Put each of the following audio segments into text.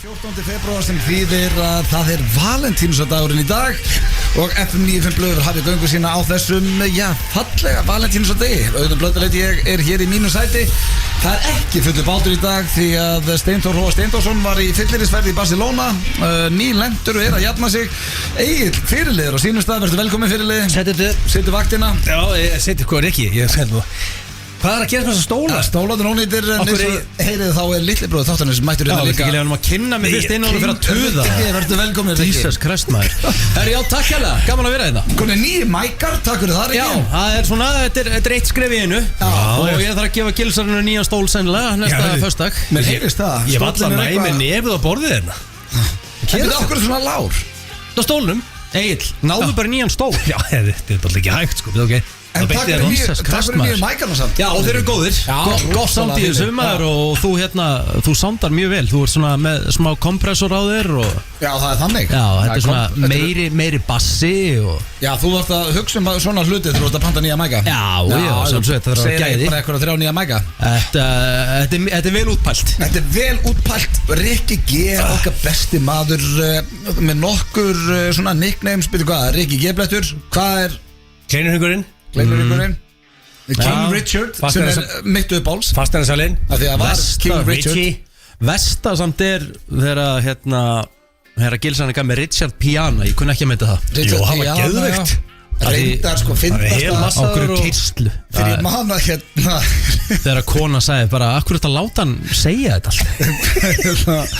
14. febrúar sem þýðir að það Valentínusardagurinn í dag og FM 95 blöður hafið göngu sína á þessum, fallega Valentínusardegi. Auðvitað blöðulegt ég hér í mínu sæti. Það ekki fullur bátur í dag því að Steinþór Róa Steindórsson var í fyllirisferð í Barcelona, nýlendur og að jafna sig. Egill, fyrirliður á sínum stað, verður velkomin fyrirlið. Settu vaktina. Já, ég seti hvað ekki, ég seti nú. Hvað að gera með þessa stóla? Stólarnir ónýtir, heyrið þá litli bróður þáttanir sem mættur hérna líka. Já, við ekki að kynna mig fyrst inn og fyrir að tuða. Verður velkomin. Jesus Christ, maður. Herri, já, takk hérlega, gaman að vera hérna. Komið nýju mækar, takk fyrir það, Já, það er svona, þetta er eitt skref í einu. Og ég þarf að gefa Gilsarinu nýjan stól sennilega næsta föstudag. Mér heyrist það. Ég var alltaf næ með nefið á borðið hérna. Þetta okkur er svona lár. Á stólnum, Egill, náðu bara nýjan stól. Já, þetta er alltaf ekki hægt, sko, ok. En takk fyrir nýju mækarna samt. Já, og þeir eru góðir. Gott samt í þessu maður. Og þú þú soundar mjög vel. Þú ert svona með smá kompressor á þér og... Já, það er þannig. Já, þetta er svona meiri bassi og... Já, þú vart að hugsa um svona hluti þegar þú vart að panta nýja mæka. Já, samsveit, það er að gæði. Segir bara eitthvað að 3 nýja mæka. Þetta er vel útpælt. Þetta er vel útpælt. Rikki G, okkar besti maður með nokkur svona nicknames. Byrju hvað, Rikki G blettur. Hvað er... Kleinurhugurinn. King Richard sem er mitt uppáls. Fasteignasalinn. Það var King Richard. Vesta samt er þegar Herra Gilsarni gaf með Richard Piana. Ég kunni ekki að mynda það. Richard Piana, já, hann var geðveikt. Reyndar sko finnast það okkur keyrslu fyrir manna hérna þegar að kona sagði bara akkur þetta láta hann segja þetta alltaf.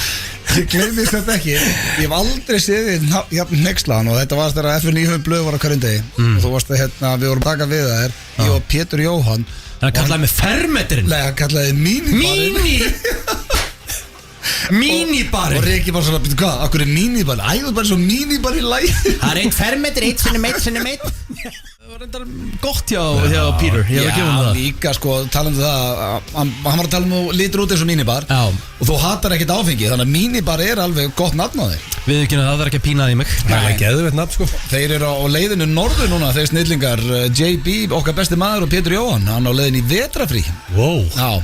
Ég gleymist þetta ekki. Ég hef aldrei séð þig nexlaðan og þetta var þegar FN 95 blöð var á hverjum degi og þú varst hérna, við vorum taka við þær ég og Pétur Jóhann. Það kallaði mig fermetrinn. Nei, það kallaði mínibarinn. Mínibarinn. Og Rikki bara svona, betur hvað, akkur er mínibarinn? Æður bara svo mínibarinn í læg. Það er 1 fermetri, 1 sinnum 1. Það var reyndar gott hjá Peter. Já, líka sko, talandi það hann var að tala um þú lítur út eins og mínibar og þú hatar ekkert áfengi, þannig að mínibar er alveg gott nafn á þig. Við ekki að það er ekki að pína því mig. Það er geðveikt nafn sko. Þeir eru á leiðinu norður núna, þeir snillingar JB, okkar besti maður og Pétur Jóhann, hann á leiðinu í vetrafrí. Wow. Já.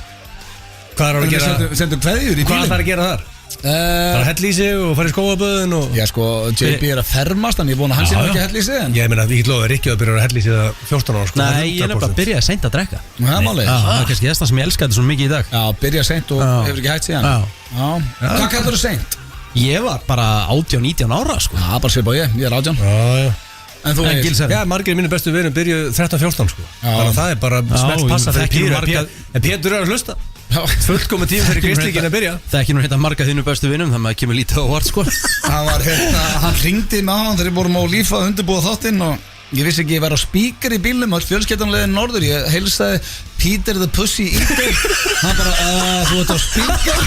Hvað er að gera? Sendum kveðjur í bílinn. Hvað er það að gera þar? Það er að hella í sig og fara í skóaböðin og... Já sko, JB er að fermast, þannig ég vona hann sem ekki að hella í sig en... Ég meina, ég loði Rikki að byrja að hella í sig það 14 ára sko. Nei, ég er nefnilega að byrja seint að drekka. Það er málið. Það er kannski þess sem ég elska þetta svo mikið í dag. Já, byrja seint og hefur ekki hægt síðan. Já. Hvað kallar þú seint? Ég var bara 18-19 ára sko. Já, bara svipað ég er 18. Já. En þú Gilsarni? Já, margir mínu bestu vinum byrjuðu 13-14 sko. Þannig að það er bara smelt passa fyrir Pétur er að hlusta. Fullkomin tím fyrir Kristlíkin að byrja. Það er ekki nú hérna marga þínu bestu vinum, þannig að kemur lítið á hort sko. Hann hringdi með hann þegar ég vorum á lífa að undirbúa þáttinn og ég vissi ekki ég var á spíkar í bílnum og fjölskyldanlegin norður, ég heilsaði Peter the Pussy Eater. Hann bara, þú ert á spíkar.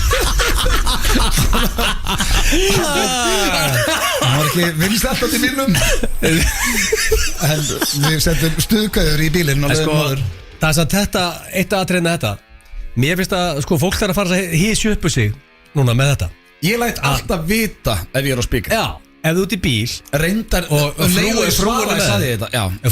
Hann var ekki vinsælt átt í bílnum. En við settum stuðgæður í bílinn og leiðum norður. Það er samt þetta, eitt aðtriðin með þetta. Mér finnst að sko fólk þarf að fara að hísja upp sig núna með þetta. Ég læt alltaf vita ef ég er á spíkar. Já, ef þú ert í bíl reyndar og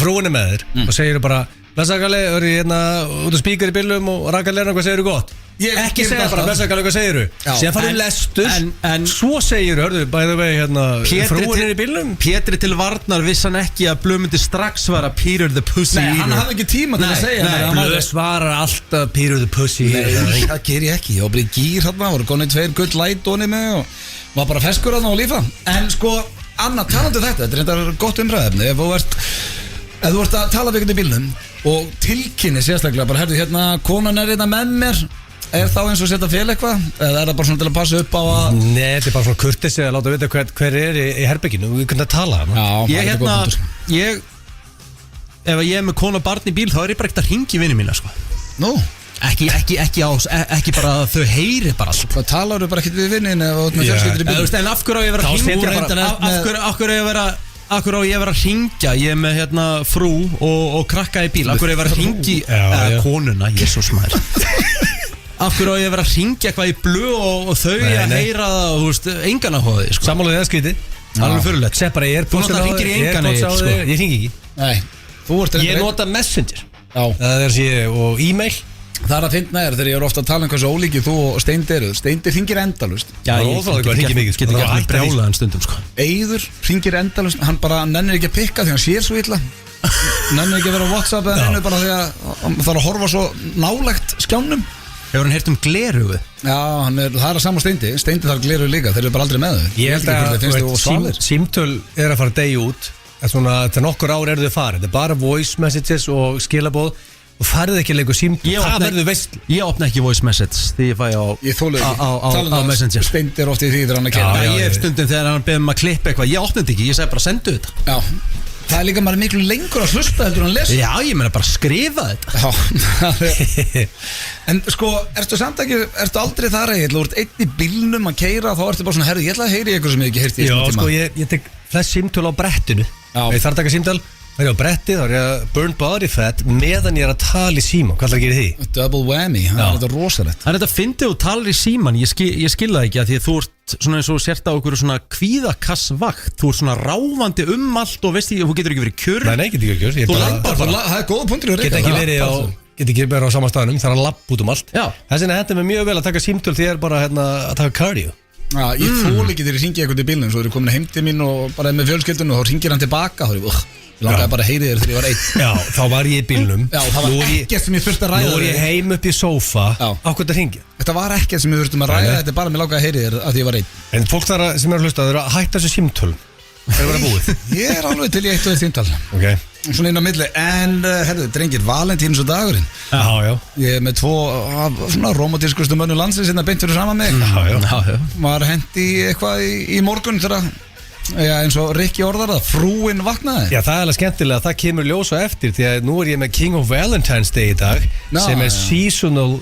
frúin er með þér og segir bara blessakalli, eru ég hérna út af spíkar í bílum og rakalega hvað segir þú gott? Ekki segja bara blessakalli, hvað segir þú? Sér farið lestur en svo segir þú, hörðu, bæðu vegi hérna frúin er í bílum. Pétri til varnar viss hann ekki að Blöð myndi strax svara Peter the Pussy Eater. Nei, hann hafði ekki tíma til að segja. Nei, Blöð svarar alltaf Peter the Pussy Eater. Nei, það ger ég ekki. Ég var bara í gýr hérna, voru konið 2 gull lætóni með og var bara feskur hérna á lífa. En sko, Anna, talandi þetta er þetta gott umræðefni. Ef þú ert að tala við einhvern í bílnum og tilkynni sérstaklega bara, herðu, hérna, konan er hérna með mér. Er þá eins og setja fél eitthvað? Eða er það bara svona til að passa upp á að... Nei, þetta er bara svona kurteisi að láta vita hver er í herbygginu og við kunum að tala. Já, ef ég er með konu og barn í bíl þá er ég bara ekkert að hringja í vinni mína, sko. Nú? Ekki bara að þau heyri bara allt. Hvað talar þú bara ekkert við vinnin ef þú ert með fjölskyldur í bíl? En af hverju á ég að vera að hringja? Ég er með hérna frú og krakka í bíl. Af hverju á ég að vera að hringja konuna, Jesús maður. Af hverju á ég að vera að hringja eitthvað í Blöð og þau að heyra það, þú veist, engan að hóða því, sko. Sammálaðið það skrítið. Alveg fyrirlegt. Sett bara AirPods á þig, sko. Ég hringi ekki. Nei. Ég nota Messenger. Já. Það er sér og e-mail. Það að finna þegar ég er ofta að tala hversu ólíkið þú og Steindi eru. Steindi hringir endalaust. Já, ég get ekki allir brjálaðan stundum sko. Eiður hringir endalaust. Hann bara nennir ekki að pikka því hann sér svo illa. Nennir ekki að vera á WhatsApp eða einu bara því að hann þarf að horfa svo nálægt skjánum. Hefur hann heyrt gleraugu? Já, það er að sama Steindi. Steindi þarf gleraugu líka, þeir eru bara aldrei með þau. Ég held að símtöl er að fara degi út. Þetta nokkur ár eru þau farið. Þetta er bara voice messages og skilabóð. Og farið ekki að leikur símtöl. Það verður veist. Ég opna ekki voice message því ég fæ á Messenger. Steindi er ofta í því þegar hann að kemur. Ég hef stundum þegar hann beðum að klippa eitthvað. Ég opna þetta ekki, ég segi bara sendu þetta. Já, það er líka maður miklu lengur að hlusta heldur en að lesa. Já, ég meina bara skrifa þetta. Já. En sko, ertu aldrei þar að þú ert einn í bílnum að keyra, þá ertu bara svona, herru, ég ætla að heyri eitthvað sem ég ekki heyrti í þessum tíma. Já, sko, ég tek flest símtöl á brettinu. Ég þarf að taka símtöl. Það er á bretti, þá er ég að burn body fat meðan ég er að tala í síman. Hvað ætlar að gera því? Double whammy, það er þetta rosalegt. Það er þetta fyndið og talar í síman. Ég skil það ekki að því að þú ert svona eins og sért á okkur svona kvíðakassvakt. Þú ert svona ráfandi allt og veist því, þú getur ekki verið kjör. Nei, getur ekki verið kjör. Það er góða punktur í Rikka. Get ekki verið á sama staðnum, það er að labba út allt. Þess vegna hendur mér mjög vel að taka símtöl því ég er bara að taka cardio. Já, ég þól ekki þegar ég hringi eitthvað í bílnum. Svo er ég komin heim til mín og bara með fjölskyldun og þá hringir hann tilbaka. Ég langaði bara að heyri þér þegar ég var einn. Já, þá var ég í bílnum. Já, það var ekkert sem ég þurfti að ræða. Nú er ég heim upp í sófa. Á hvernig það hringja? Þetta var ekkert sem ég þurfti að ræða. Þetta er bara að mér langaði að heyri þér að ég var einn. En fólk þar sem er að hlusta, þau eru að hætta þessu símtölum. Það er að vera búið. Ég er alveg til í eitt og eitt símtal. Ok. Svona inn á milli. En, herðu, drengir, Valentínus og dagurinn. Já. Ég er með 2 svona romantískustu mönnum landsins hérna beint fyrir saman mig. Já. Var hendi eitthvað í morgun þegar eins og Rikki orðar það, frúin vaknaði. Já, það er alveg skemmtilega að það kemur ljós á eftir því að nú er ég með King of Valentine's Day í dag sem er seasonal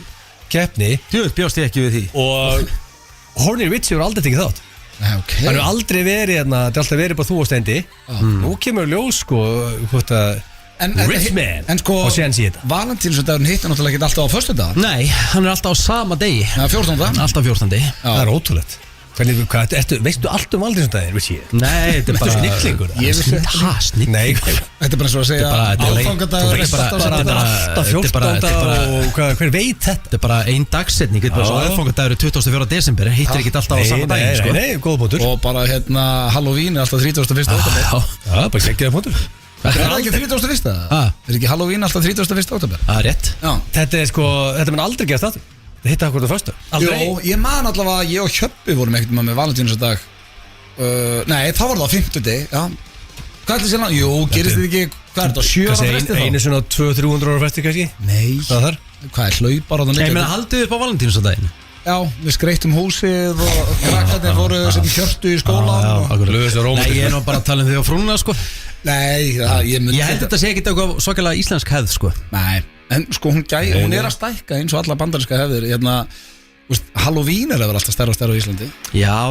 keppni. Þú bjóst ég ekki við því. Og Horny Richie var aldrei tekið þátt. Okay. Það er aldrei verið, þetta er alltaf verið bara þú og Steindi. Nú kemur ljós sko hvort að Rich man sko, og séðan síðan Valentínusdagurinn hittar náttúrulega ekki alltaf á föstudag. Nei, hann er alltaf á sama degi. Já, 14. Alltaf 14. Það er ótrúlegt. Veistu allt Valentínusdaginn, Richie? Nei, þetta er bara snillingur. Snillingur. Nei, þetta er bara svo að segja aðfangadagur alltaf 14. og hver veit þetta? Þetta er bara ein dagsetning. Aðfangadagur er 24. desember. Hittir ekki alltaf á sama daginn. Nei, góða punktur. Og bara Halloween er alltaf 31. október. Já, bara geggjaða punktur. Er það ekki 31. Er ekki Halloween alltaf 31. október? Það er rétt. Þetta er sko, þetta mun aldrei gerast aftur. Það hitta okkur það fyrsta. Jó, ég man allavega að ég og Hjöppi vorum ekkert með Valentínusdag. Nei, það var það á 50. Já. Hvað er þetta sérna? Jú, gerist þetta ekki, hvað er þetta, 7 ára fresti þá? Einu svona 200-300 ára fresti kannski? Nei. Hvað þar? Hvað er hlaupar á þann leika? Ég meina, haldið upp á Valentínusdaginn? Já, við skreittum húsið og krakkarnir voru sem hjörtu í skólan. Nei, ég er nú bara að tala því á frúna, sko. Nei, ég held þetta sé ekkert eitthvað svakalega íslensk hefð, sko. Nei, en sko hún er að stækka eins og alla bandaríska hefðir. Halloween er að vera alltaf stærra og stærra á Íslandi. Já,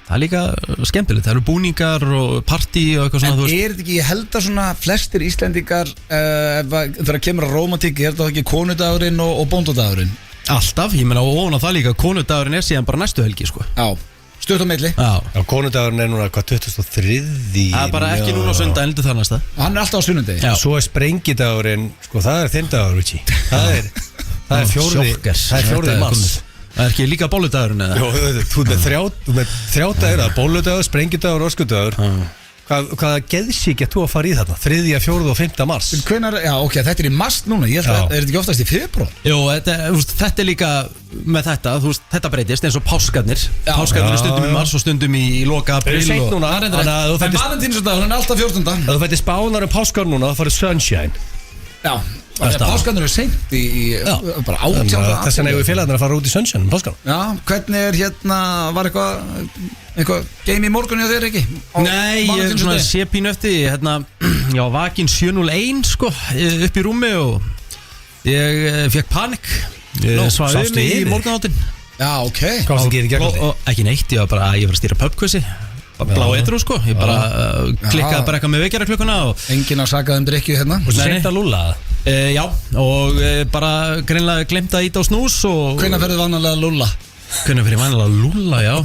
það er líka skemmtilegt. Það eru búningar og partí og eitthvað svona. En er þetta ekki, ég held að svona flestir Íslendingar þegar kemur að rómantík, er þetta ekki konudagurinn og bóndadagurinn? Alltaf, ég meina og ofan á það líka, konudagurinn er síðan bara næstu helgi, sko. Já, stutt á milli. Já, konudagurinn er núna hvað 23. Það er bara ekki núna á sundag, heldur það næsta. Hann er alltaf á sunnudegi. Svo er sprengidagurinn, sko það er þinn dagur, Richie. Það er fjórði mars. Það er ekki líka bolludagurinn eða? Jó, þú er með 3 dagur, spolludagur, sprengidagur og öskudagur. Hvaða geðsík þú að fara í þarna? 3., 4. og 5. mars. Hvenær, já, ok, þetta er í mars núna. Ég held að, er þetta ekki oftast í febrúar? Jú, þetta er líka með þetta, þetta breytist eins og páskarnir. Páskarnir er stundum í mars og stundum í loka april. Það er seint núna. En Valentínusdagur, hann er alltaf 14. Ef þú fættir spánar páskar núna, þá farið Sunshine. Já, páskarnir eru seint í bara 18. Þess vegna eigum við félagarnir að fara út í Sunshine páskar. Já, hvernig er var eitthvað game í morgun hjá þér ekki? Nei, ég er svona sé pínu eftir já, vakinn 7:01 sko, upp í rúmi og ég fekk panik. Ég svaði í morgunáttin. Já, ok. Hvað varst að gera í gegn? Ekki neitt, ég var að stýra pubquizi. Blá edru sko, ég bara klikkaði bara eitthvað með vekjaraklukkuna og enginn að saka drikju hérna. Og seint að lúlla? Já, og bara greinlega glemt að íta á snús og hvenær ferðu vanalega að lúlla? Hvenær fer ég vanalega að lúlla, já.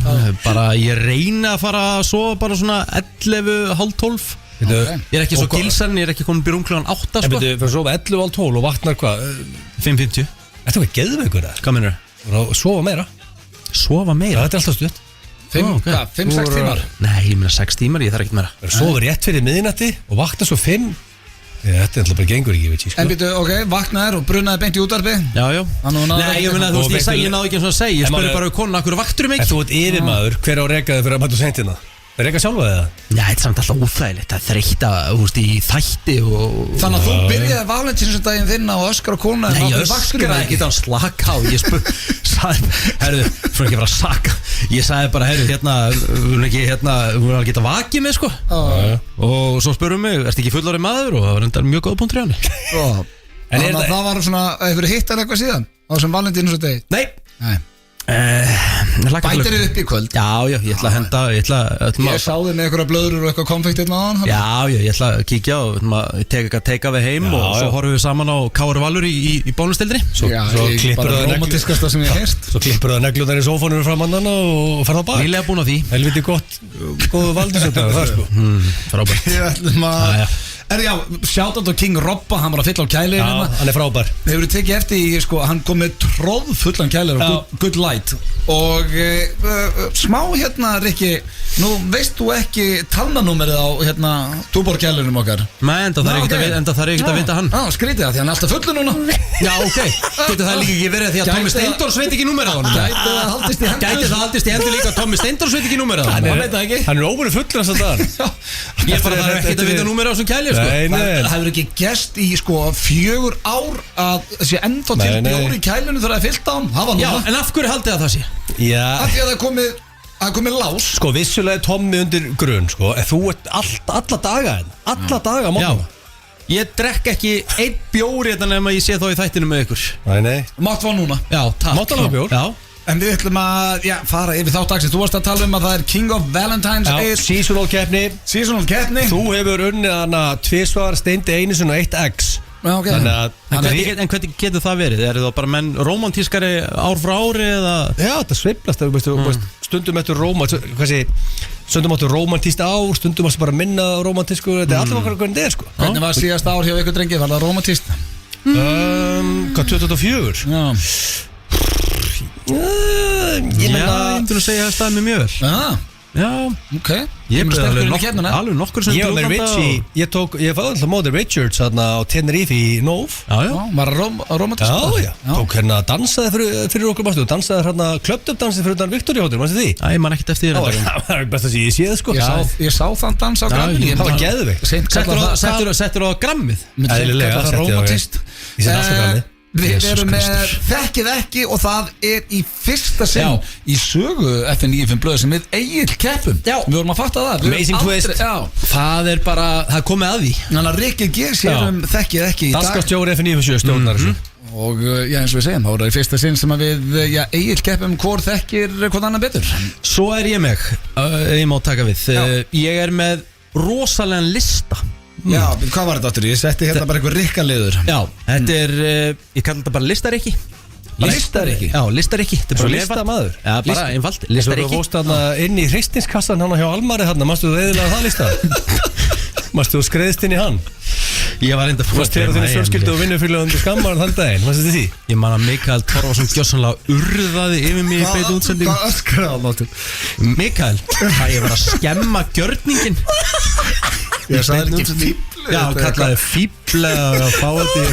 Bara ég reyna að fara að sofa bara svona 11, hálf 12. Ég er ekki svo gilsan, ég er ekki komin byrjum klukkan 8 sko. En þú fyrir að sofa 11, hálf 12 og vaknar hvað? 5:50. Þetta var geðveikur það Hvað minnur? Og sofa meira Sofa meira? Þetta er alltaf stutt 5-6 tímar? Nei, ég meina 6 tímar, ég þarf ekkert meira Sofa rétt fyrir miðnætti og vakna svo 5 Þetta er alltaf bara gengur ekki, veit ég sko En býtu, ok, vaknaðir og brunnaði beint í útvarpi Já Nei, ég meina, þú veist, ég náðu ekki eins og að segja Ég spurði bara við konuna, hverju vaktur mig? Þú ert yfirmaður, hver á rekaði fyrir að mæta sentina? Það reka sjálfa þig það? Já, þetta er samt alltaf óþægilegt Það þreytta, þú veist, í þætti og Þannig að þú byrjaði valentínsdaginn þinn á öskra kona Nei, ég öskraði ekki þann slaka á Ég sagði, herru, fyrir ekki að vera að saka Ég sagði bara, herru, hún er ekki að vakið mig, sko Og svo spurðum mig, ertu ekki fullorðið maður? Og það var enda mjög góð punktur í hann Þannig að það var svona, hefur þið hittar eitthvað síðan á þessum valentínsdegi? Nei Bætir þið upp í kvöld? Já, ég ætla að henda Ég sá þið með einhverja blöður og eitthvað konfekt hérna á hann Já, ég ætla að kíkja og teka við heim og svo horfum við saman á Kári Valur í bónustildri Svo klippur það romantiskasta sem ég hef heyrst Svo klippur það neglunar í sófónum fram annan og ferð á bak Nýlega búin á því Helviti góðu valdísöndag það sko Frábært Já, shoutout á King Robba, hann var að fylla á kælir hann er frábær Hefur þið tekið eftir í, sko, hann kom með tróð fullan kælir og good light Og smá Rikki, nú veist þú ekki talnanúmerið á túbor kælirum okkar Nei, enda þarf ekkert að vita hann Já, skrítið það, því hann er alltaf fullu núna Já, ok, getur það líka ekki verið því að Tommi Steindors veit ekki númerið á hann Gæti það haldist í hendur líka að Tommi Steindors veit ekki númerið á hann Hann er óbúinu fullur þess að það Ég bara þarf ekkert að vita númerið á þessum kæli Það hefur ekki gerst í 4 ár að sé ennþá til bjóri í kælinu þegar það er fyllt á hann Já, en af hverju haldið það sé? Já Af því að það er komið lás Sko, vissulega er Tommi undir grunn, sko En þú ert alla daga á morgun Ég drekk ekki einn bjór hérna nema ég sé þá í þættinu með ykkur Nei Mátt fá núna Já, takk Mátt alveg bjór Já En við ætlum að fara yfir þátt dagsins Þú varst að tala um að það er King of Valentine's Já, seasonal keppni Þú hefur unnið hana 2 svar steindi einu sinni og 1 eggs okay. En hvernig getur það verið? Er það bara menn romantískari ár frá ári eða? Já, það sveiflast Stundum eftir stundum áttu romantíst ár Stundum áttu bara minna romantísku Þetta er alltaf okkar hvernig þetta er sko Hvernig var síðast ár hjá ykkur drengi? Var það romantíst? Hvað, 2024? Já Ég myndur að segja það staðið mér mjög vel Já Ok Ég er alveg nokkur sem Ég var með Richie Ég fáði alltaf mótið Richards á Tenerife í Nóf Já Var romantist? Já Tók dansaði fyrir okkur mástu Dansaði klöptöpdansið fyrir Victoria Hotel Mástu því? Já, ég man ekkert eftir þér Það var best að sé ég séð sko Ég sá þann dans á gramminu Það var geðveikt Settur á grammið? Eðlilega Ég set alltaf grammið Við erum með þekkið ekki og það er í fyrsta sinn í sögu FN95 blöð sem við Egill keppum Við vorum að fatta það Amazing twist Það er bara, það komið að því Þannig að Rikki G sér þekkið ekki í dag Danskastjóri FN95 stjórnar Og eins og við segjum, þá er það í fyrsta sinn sem að við Egill keppum hvor þekkir hvort annan betur Svo er ég með, ég má taka við Ég er með rosalega lista Já, hvað var þetta aftur? Ég setti hérna bara eitthvað rikkaliður Já, þetta er, ég kallar þetta bara listarikki Listarikki? Já, listarikki Þetta er bara listamaður Já, bara einfalt, listarikki Þú fórst þarna inn í hristinskassan hana hjá Almari þarna Mástu þú eðilega það lista? Mástu þú skreiðst inn í hann? Ég var enda fórst þér og þínu fjölskyldu og vinnufélögundu skammaran þann daginn Mástu þetta því? Ég man að Mikael Torfason gjössanlega urðaði yfir mig í beitu útsendingu Hvað öskraði hann áttur? Mikael, það ég var að skemma gjörningin Ég sagði ekki fíbl Já, hann kallaði fíbl eða fáti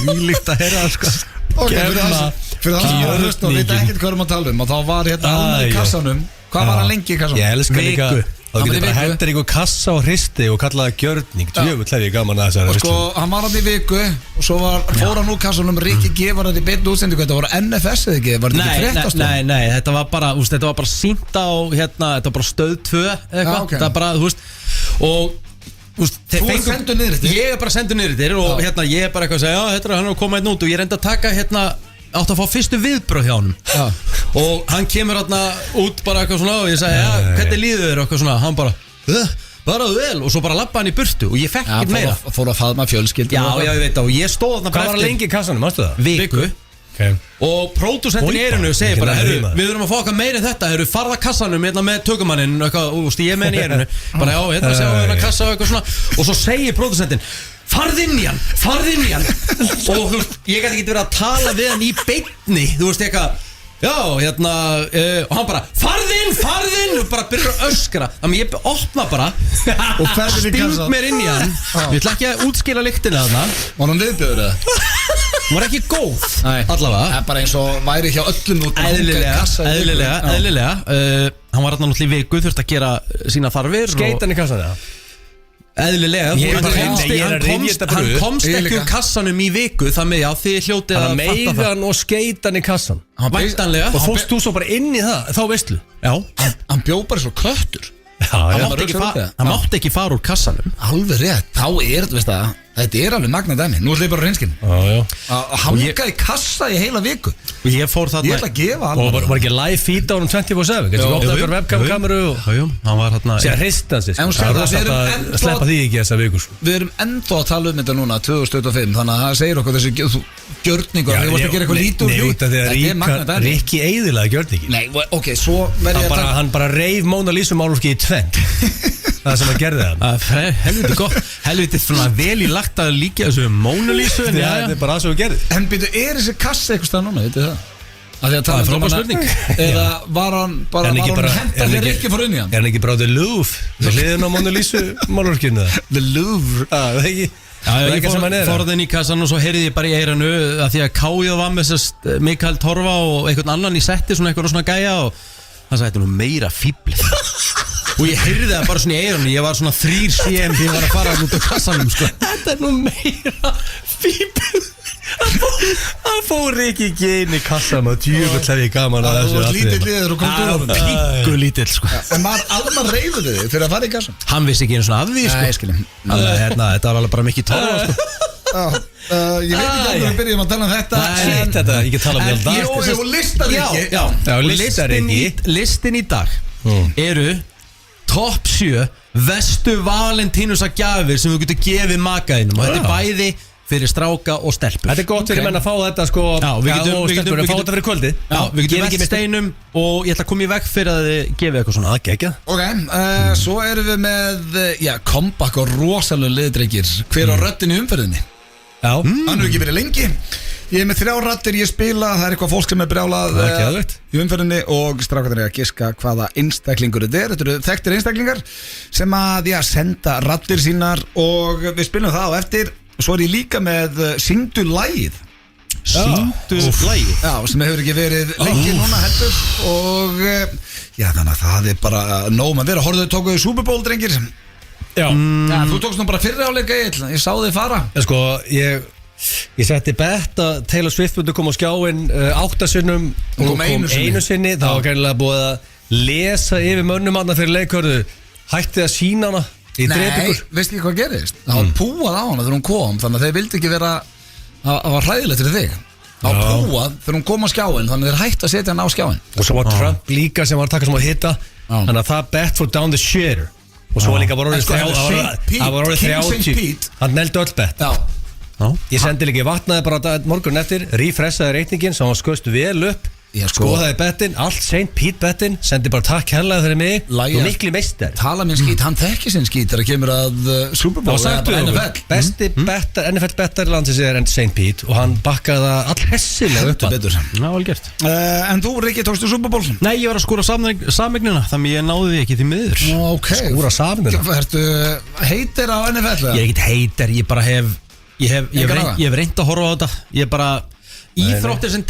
Vílíkt að heyra sko Skemma Fyrir það sem að hlusta og vita ekkert hvað erum að tala um Og þá var hérna Almar í kassanum Hvað var hann lengi í kassanum? Ég elskar líka Þá getur bara hendur einhver kassa og hristi og kallaði gjörning Djöfull hef ég gaman að þessari Og sko, hann var hann í viku Og svo fór hann úr kassanum Rikki G var þetta í beinu útsendingu Þetta voru NFS eða ekki? Var þetta ekki fréttastofan? Nei, þetta var bara sýnt á Þetta var bara stöð 2 eitthvað Þetta var bara, þú veist Og Þú er sendur niður eftir? Ég er bara sendur niður eftir Og ég er bara eitthvað að segja Já, þetta er hann að koma einn út Og ég reyndi að taka átt að fá fyrstu viðbröð hjá honum Og hann kemur hérna út bara eitthvað svona Og ég sagði, hvernig líður þér eitthvað svona Hann bara vel Og svo bara labba hann í burtu Og ég fekk ekkert meira Fór að faðma fjölskyldu Já, ég veit það Og ég stóð þarna Hvað var lengi í kassanum, mástu það? Viku Og pródúsentin í erinu segir bara Við þurfum að fá okkar meira en þetta farða kassanum hérna með tökumanninn Ég er með henni í erinu Bara já, hérna séum við hérna kassa og eitthvað svona Og svo segir pródúsentin farð inn í hann og þú veist, ég gæti ekki verið að tala við hann í beinni, þú veist eitthvað já, og hann bara farð inn og bara byrjar að öskra þannig ég opna bara og sting mér inn í hann ég ætla ekki að útskýra lyktina þarna Var hann viðbjöður eða? hún var ekki góð allavega Það er bara eins og væri hjá öllum út eðlilega hann var náttúrulega í viku, þurfti að gera sína þarfir Skeitan í kassan eða? Eðlilega, hann komst ekki úr kassanum í viku þannig að þið hljótið að fatta það Meiðan og skeitan í kassan Væntanlega Og fórst þú svo bara inn í það, þá veistlu Já, Hann bjó bara svo köttur hann mátti ekki fara úr kassanum Alveg rétt, þá þú veist það Þetta er alveg magna dæmi, nú ætla ég bara á reynskinn Að hanga í kassa í heila viku Og ég fór þarna Ég ætla að gefa Og var ekki live feed á hann 24/7 Kanski opnaði fyrir webcam-kameru Jú, hann var þarna Sér hrist hans En hún segir það, við erum ennþá Sleppa því ekki þessa viku Við erum ennþá að tala þetta núna 2025, þannig að það segir okkur þessi gjörningur Þið vorst að gera eitthvað lítið úr því Þetta er magna dæmi Rikki eiðilega gjörningi Nei, ok, svo verð ég að Hann bara reif Mona Lisa málfski í tvenn Það sem hann gerði það Helviti gott, helviti svona vel í lagt að líka þessu Mona Lisa Þetta er bara það sem hann gerði En byrju, er þessi kassi eitthvað stað núna, veitir það? Það er frábær spurning Eða var hann bara hentar þér ekki fór inn í hann? Er hann ekki bara The Louvre? Það hliðin á Mona Lisa málfskinu The Louvre Það er ekki ég fór það inn í kassan og svo heyrði ég bara í eiranu að því að Káið var með þessast Mikael Torfa og einhvern annan í setti eitthvað svona gæja og hann sagði þetta nú meira fíblið og ég heyrði það bara svona í eiranu ég var svona 3 CM því ég var að fara út á kassanum sko. Þetta nú meira fíblið Það fór ekki inn í kassan og djúvel hefði gaman að þessu Það var lítið liður og kom til honum Píku lítill sko. En maður alveg reyður þig fyrir að fara í kassan Hann vissi ekki einu svona af því sko. Nei, skiljum Þetta var alveg bara mikið Torfa sko. Ég veit ekki að við byrjum að tala um þetta Ég get tala um þetta Jú, listaríki Listin í dag eru Top 7 Vestu Valentínusar gjafir sem við getum gefið makaðinum og þetta er bæði fyrir stráka og stelpur Þetta er gott fyrir menn að fá þetta sko við getum fá þetta fyrir kvöldi við getum velt steinum og ég ætla að koma í veg fyrir að þið gefið eitthvað svona geggjað. Ok, svo erum við með comeback og rosalega liðdreikir hver á röddin í umferðinni Hann hefur ekki verið lengi Ég er með 3 raddir ég spila það er eitthvað fólk sem er brjálað í umferðinni og strákarnir er að giska hvaða einstaklingur þetta eru þekktir einstaklingar sem að senda raddir sínar og við spilum það á eftir Svo er ég líka með Syngdu lagið Syngdu lagið sem hefur ekki verið lengi núna heldur og þannig að það er bara nóg að vera Horfðu tókuðu Super Bowl drengir Þú tókst nú bara fyrri áleika ég sá þig fara Sko, ég setti bett að Taylor Swift myndi koma á skjáin 8 sinnum og kom einu sinni Það var gænilega búið að lesa yfir mönnum annað fyrir leikhörðu Hætti að sína hana Nei, veist ekki hvað gerist Það var púað á hana þegar hún kom þannig að þeir vildi ekki vera það var hræðilegt fyrir þig Það var púað þegar hún kom á skjáin þannig að þeir hætti að setja hana á skjáin Og svo var Trump líka sem var að taka sem að hitta Þannig að það bet for down the shitter Og svo líka var orðið 30 Hann neldi öll bet Ég sendi líka, ég vatnaði bara morgun eftir refreshaði reikningin sem hann skauðst vel upp Skoðaði bettin, allt seint Pete bettin, sendi bara takk herlega fyrir mig og mikli meistar Tala minn skít, hann þekki sinn skít þegar kemur að Super Bowl eða bara NFL Besti bettar, NFL bettar landsins er St. Pete og hann bakkaði það all hessilega upp Já, vel gert En þú, Rikki, tókstu Super Bowl? Nei, ég var að skúra samegnina þannig ég náði því ekki því miður Skúra samegnina Ertu heitir á NFL? Ég er ekkit heitir, ég bara hef reynd að horfa á þetta Ég bara Íþróttir sem,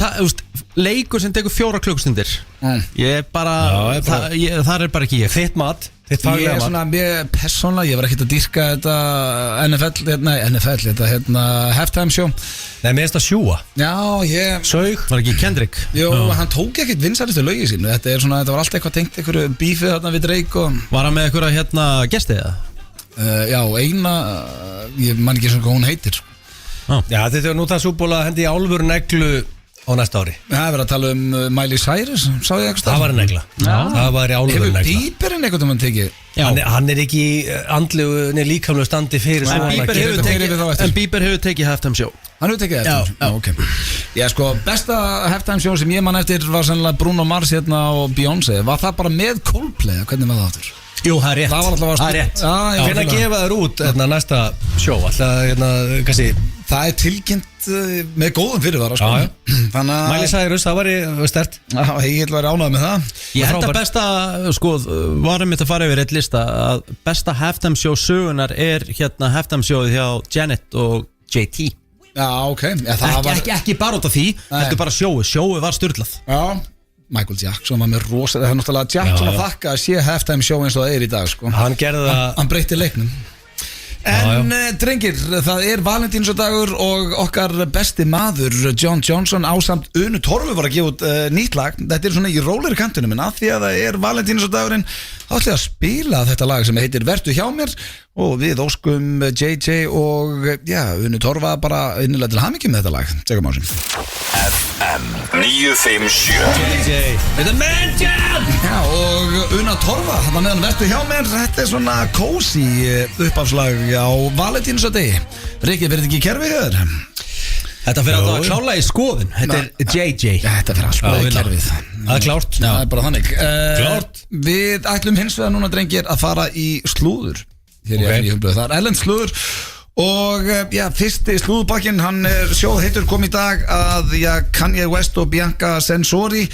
leikur sem tekur 4 klukkustundir Ég er bara það er bara ekki ég Þitt mat, þitt faglega mat Ég er svona, persónlega, ég var ekkert að dýrka þetta NFL, þetta halftime show Nei, mér finnst það sjúa Saug Var ekki Kendrick? Jó, hann tók ekkert vinsælustu lögið sínu Þetta var alltaf eitthvað tengt einhverju bífið þarna við Drake Var hann með einhverja gestið það? Já, eina Ég man ekki svona hvað hún heitir Já, þetta er nú það súbúla að hendi í álfur neglu á næsta ári Það er verið að tala um Miley Cyrus Sá ég eitthvað Það var negla Það var í álfur negla Hefur Bieberinn eitthvað mann tekið? Hann er ekki andlegu líkamlega standi fyrir En Bieber hefur tekið halftime show Hann hefur tekið halftime show? Ok Já, sko, besta halftime show sem ég man eftir var sannlega Bruno Mars og Beyoncé Var það bara með Coldplay? Hvernig var það aftur? Jú, það er rétt. Það var alltaf Það er rétt. Já, Hvernig gefa þér út næsta sjó? Alltaf, kannski það er tilkynnt með góðum fyrirvara sko. Þannig að Miley Cyrus, það var stert. Ég ætla að vera ánægð með það. Ég held að besta, sko, varum mitt að fara yfir eitt lista að besta halftime show sögunar er hérna halftime showið hjá Janet og JT. Já, ok. Ekki bara út af því, þetta bara sjóið var sturlað. Já, Michael Jackson var með rosa. Það er náttúrulega Jackson að þakka að sé halftime show eins og það er í dag sko. Hann gerði það. Hann breytti leiknum. En drengir, það er Valentínusardagur og okkar besti maður John Johnson ásamt Unu Torfu var að gefa út nýtt lag. Þetta er svona í róleri kantunum, en að því að það er Valentínusardagurinn þá ætla ég að spila þetta lag sem heitir Vertu hjá mér og við óskum JJ og Unu Torfa bara innilega til hamingju með þetta lag. Tjekkum á sem FM 957 JJ with a man jam. Já, og Una Torfa, þannig að meðan Vertu hjá mér, þetta er svona cozy uppafslag á Valentínusardegi. Riki, verður þetta ekki í kerfi hér? Þetta fyrir alltaf að klála í skoðun. Þetta er JJ. Þetta fyrir alltaf í kerfið. Það er klárt. Það er bara þannig. Klárt. Við ætlum hins vegar núna, drengir, að fara í slúður. Hér í Humblöðu. Það er erlend slúður. Og fyrsti slúðubakkinn, hann er heitur kom í dag að Kanye West og Bianca Censori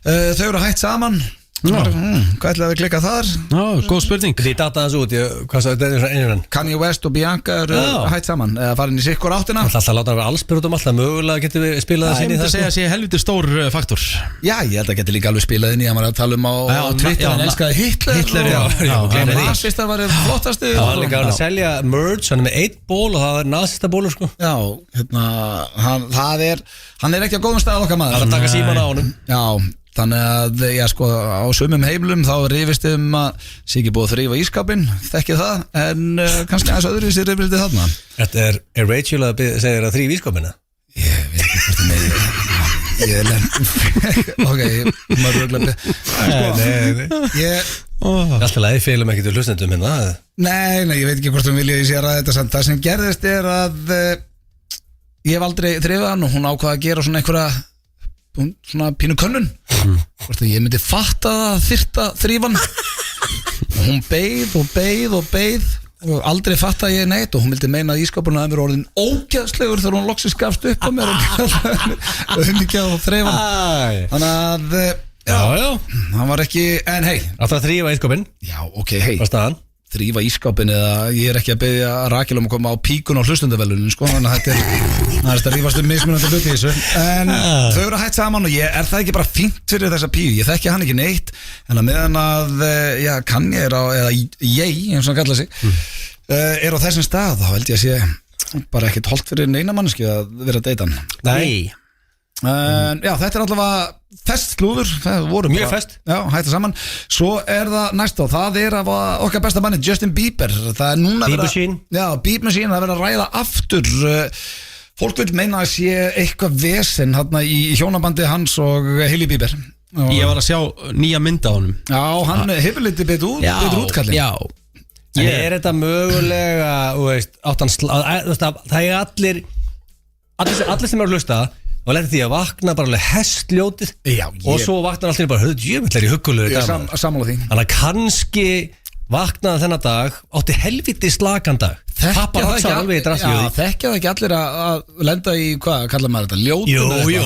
þau eru hætt saman. Hvað ætlaði að klikka þar? Já, góð spurning. Þið data þessu út, hvað sagði þetta svona einhvern? Kanye West og Bianca eru hætt saman eða farin í sikkur áttina. Það er alltaf að láta það vera allsbyrjum alltaf, mögulega getur við spilað það sinni í það. Ég myndi segja að sé helviti stór faktor. Já, ég held að geti líka alveg spilað inn í að maður að tala um á Twitter, hann elskaði Hitler og nazistar var flottasti. Já, hann líka að selja merch, hann er með 1 ból og það er nazista bólur sko. Já, hann er ekki á góðum stað okkar maður. Það er að taka síman á honum. Já, þannig að sko á sumum heimilum þá rifist að sé ekki búið að þrífa ískapinn, þekkið það, en kannski aðeins öðruvísi rifildið þarna. Þetta er Rachel að segja þér að þrífa ískapina? Ég veit ekki hvort það með Ok, maður röglega Alltaf leið félum ekki til hlustendum hérna. Nei, ég veit ekki hvort hún vilja sér að þetta samt. Það sem gerðist er að ég hef aldrei þrifað hann og hún ákvaða að gera svona einhverja svona pínu könnun hvort að ég myndi fatta það þyrta þrífan og hún beið og aldrei fatta ég neitt og hún vildi meina að ískapurinn að mér orðin ógeðslegur þegar hún loksins gafst upp á mér og ekki á þrifan þannig að já, hann var ekki, en hei alltaf þrífa ískapinn. Já, ok, hei Hvað staðan? Þrífa ískapin eða ég er ekki að beðja Rakel að koma á píkun á hlustundavelunin sko, þannig að þetta er að rífast mismunandi hluti í þessu en þau eru hætt saman og er það ekki bara fínt fyrir þessa píu, ég þekki hann ekki neitt en að meðan að Kanye er á, eða ég, eins og hann kalla sig er á þessum stað, þá held ég að sé bara ekkert holdt fyrir neina manneski að vera að deyta hann. Nei. Já, þetta er allavega fest slúður, það voru mjög fest. Já, hætta saman. Svo er það næst og það er af okkar besta manni Justin Bieber. Það er núna Beat Machine. Já, Beat Machine, það er verið að ræða aftur fólk vil meina að sé eitthvað vesen hérna í hjónabandi hans og Hailey Bieber. Ég var að sjá nýja mynda á honum. Já, hann hefur litið betur útkallin. Já. Er þetta mögulega, það er allir sem eru að hlusta og lærði því að vakna bara alveg hestljótið og svo vaknar allir bara jöfnvellar í huggulegu gaman. Sammála því. Þannig að kannski vaknaði þennan dag átti helviti slagan dag. Pappa raksar alveg í drassjöði. Já, þekkja það ekki allir að lenda í, hvað kallar maður þetta, ljótun? Jú,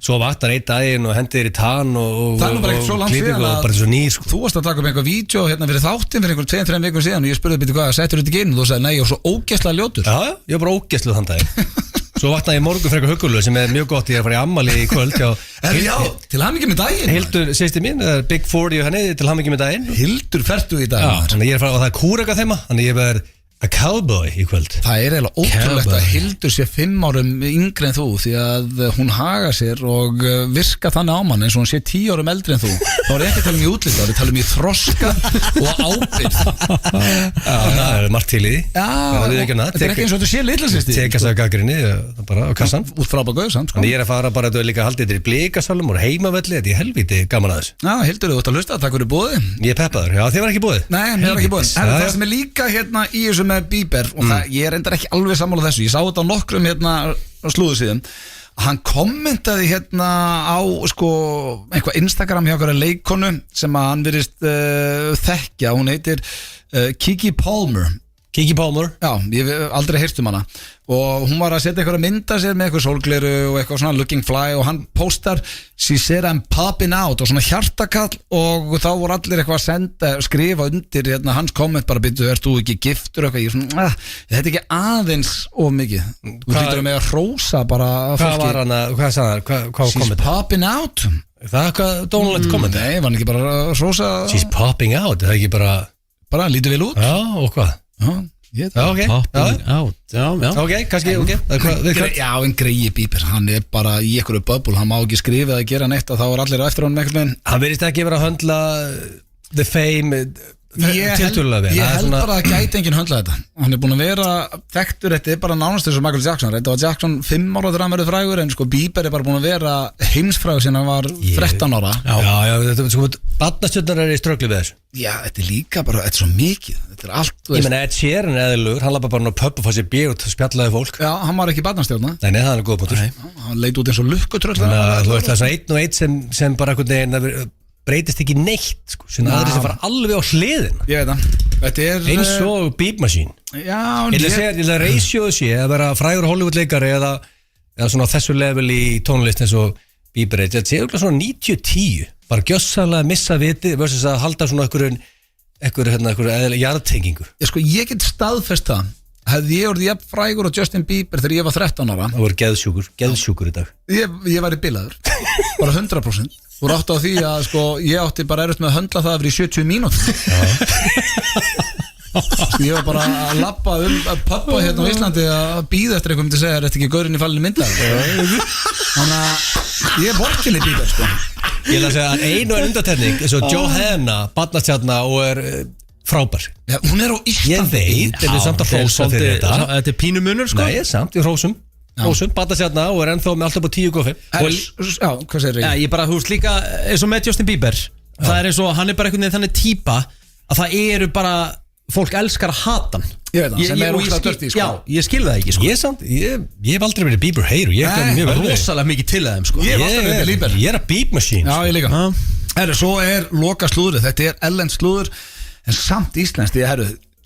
svo vaknar einn daginn og hendir í tann og það er nú bara ekkert svo langt síðan að bara svo nýr sko. Þú varst að taka upp einhver vídeo hérna fyrir þáttinn fyrir einhver 2-3 vikum síðan og ég spurði býttu hvað, settur þetta ekki inn og þú sagði nei og svo ógeðslega ljótur. Já, ég var bara ógeðslega þann dag. Svo vaknaði ég morgun fyrir eitthvað huggulegu sem er mjög gott, ég er að fara í ammali í kvöld. Já, til hamingju með daginn. Hildur, sýsti mín, Big 40 og henni, til hamingju með daginn. Hildur fertu í dag. Já, þannig ég er að fara og það er kúreka þeima, þannig ég verð a cowboy í kvöld. Það er eiginlega ótrúlegt að Hildur sé 5 árum yngri en þú því að hún haga sér og virka þannig á mann eins og hún sé 10 árum eldri en þú. Þá er ekki að tala um í útlita, þá er að tala um í þroska og ábyrgð. Það er margt til í því. Já, þetta er ekki eins og þetta sé litlasýsti. Teka sig að gaggrinni bara á kassan. Út frá baka auðsamt. Þannig ég er að fara bara að líka haldið þetta í blikasalum og heimavelli, þetta er helviti gaman að þessu. Já, Hildur, þú ert að hlusta, takk fyrir boðið. Ég er peppaður, já, þið var ekki boðið. Nei, mér var ekki boðið. En það sem er líka hérna í þessu með Bieber og það, ég er endar ekki alveg sammála þessu. Ég sá þetta á nokkrum hérna slúðusíðum Hann kommentaði hérna á sko eitthvað Instagram hjá okkur leikonu sem að hann virðist þekkja, hún heitir Kiki Palmer. Já, ég hef aldrei heyrt hana og hún var að setja eitthvað að mynda sér með eitthvað sólgleru og eitthvað svona looking fly og hann postar she said I'm popping out og svona hjartakall og þá voru allir eitthvað að senda skrifa undir hérna, hans komment bara byrju, ert þú ekki giftur eitthvað, ég svona, þetta er ekki aðeins of mikið, þú byrjuður með að hrósa bara hvað var hann að, hvað sagði hann, hvað she's komment? Popping out Það er eitthvað dónulegt komment? Nei, var hann ekki bara að hrósa She's popping out, það er ekki bara lítið vel út Já, og hvað? Popping out Ok, kannski, Já, en Greyi Bieber, hann er bara í einhverju bubble, hann má ekki skrifa eða gera neitt og þá er allir á eftir honum einhvern veginn. Hann verðist ekki vera að höndla the fame tiltölulega vel. Ég held bara að gæti enginn höndla þetta. Hann er búin að vera þekktur, þetta er bara nánast eins og Michael Jackson. Þetta var Jackson 5 ára þegar hann verið frægur, en sko Bieber er bara búin að vera heimsfrægur síðan hann var 13 ára. Já, þetta er sko, barnastjörnar er í ströggli við þessu. Já, þetta er líka bara, þetta er svo mikið. Þetta er allt, Ég meina, Ed Sheeran er eðlilegur, hann lappa bara á pub og fá sér bíl og spjallaði fólk. Já, hann var ekki barnastjörna. Nei, það er góð bútur. Hann leit út eins og lukkutröll. Þú veist, það er svona einn og einn sem bara einhvern veginn breytist ekki neitt, sko, sem aðri sem fara alveg á hliðin. Ég veit það. Þetta er eins og Beat Machine. Já, ég ætla að ratioðu sé að vera frægur Hollywood leikari eða svona þessu level í tónlist eins og Bieber. Þetta sé auðvitað svona 90-10, bara gjössalega missa vitið versus að halda svona einhverju jarðtengingur. Ég get staðfest það. Hefði ég orðið jafn frægur og Justin Bieber þegar ég var 13 ára. Það voru geðsjúkur í dag. Ég væri bilaður, bara 100%. Þú rátt á því að sko, ég átti bara erfitt með að höndla það yfir í 70 mínútur. Ég var bara að labba pappa hérna á Íslandi að bíða eftir einhverjum til að segja, er þetta ekki gaurinn í fallinu myndaði? Þannig að ég er vorkinni Bieber, sko. Ég ætla að segja að einu undantekning eins og Johanna, barnastjarna og er frábær. Já, hún er á Íslandi. Ég veit, þetta er samt að hrósa fyrir þetta. Þetta er pínumunur, sko. Nei, samt, ég hrósum, barnastjarna og er ennþá með alltaf på 10,5. Já, hvað segir ég? Ég bara, þú veist líka, eins og með Justin Bieber, það er eins og, hann er bara einhvern veginn þannig típa að það eru bara, fólk elskar að hata hann. Ég veit það, sem er útláð dörti, sko. Já, ég skil það ekki, sko. Ég hef aldrei verið Bieber heyr og ég er rosalega mikið til að þeim, sko. Ég hef aldrei verið Bieber. Ég er að Beat Machine. Já, ég líka. Svo er loka slúður, þetta er ellend slúður, en samt íslenskt,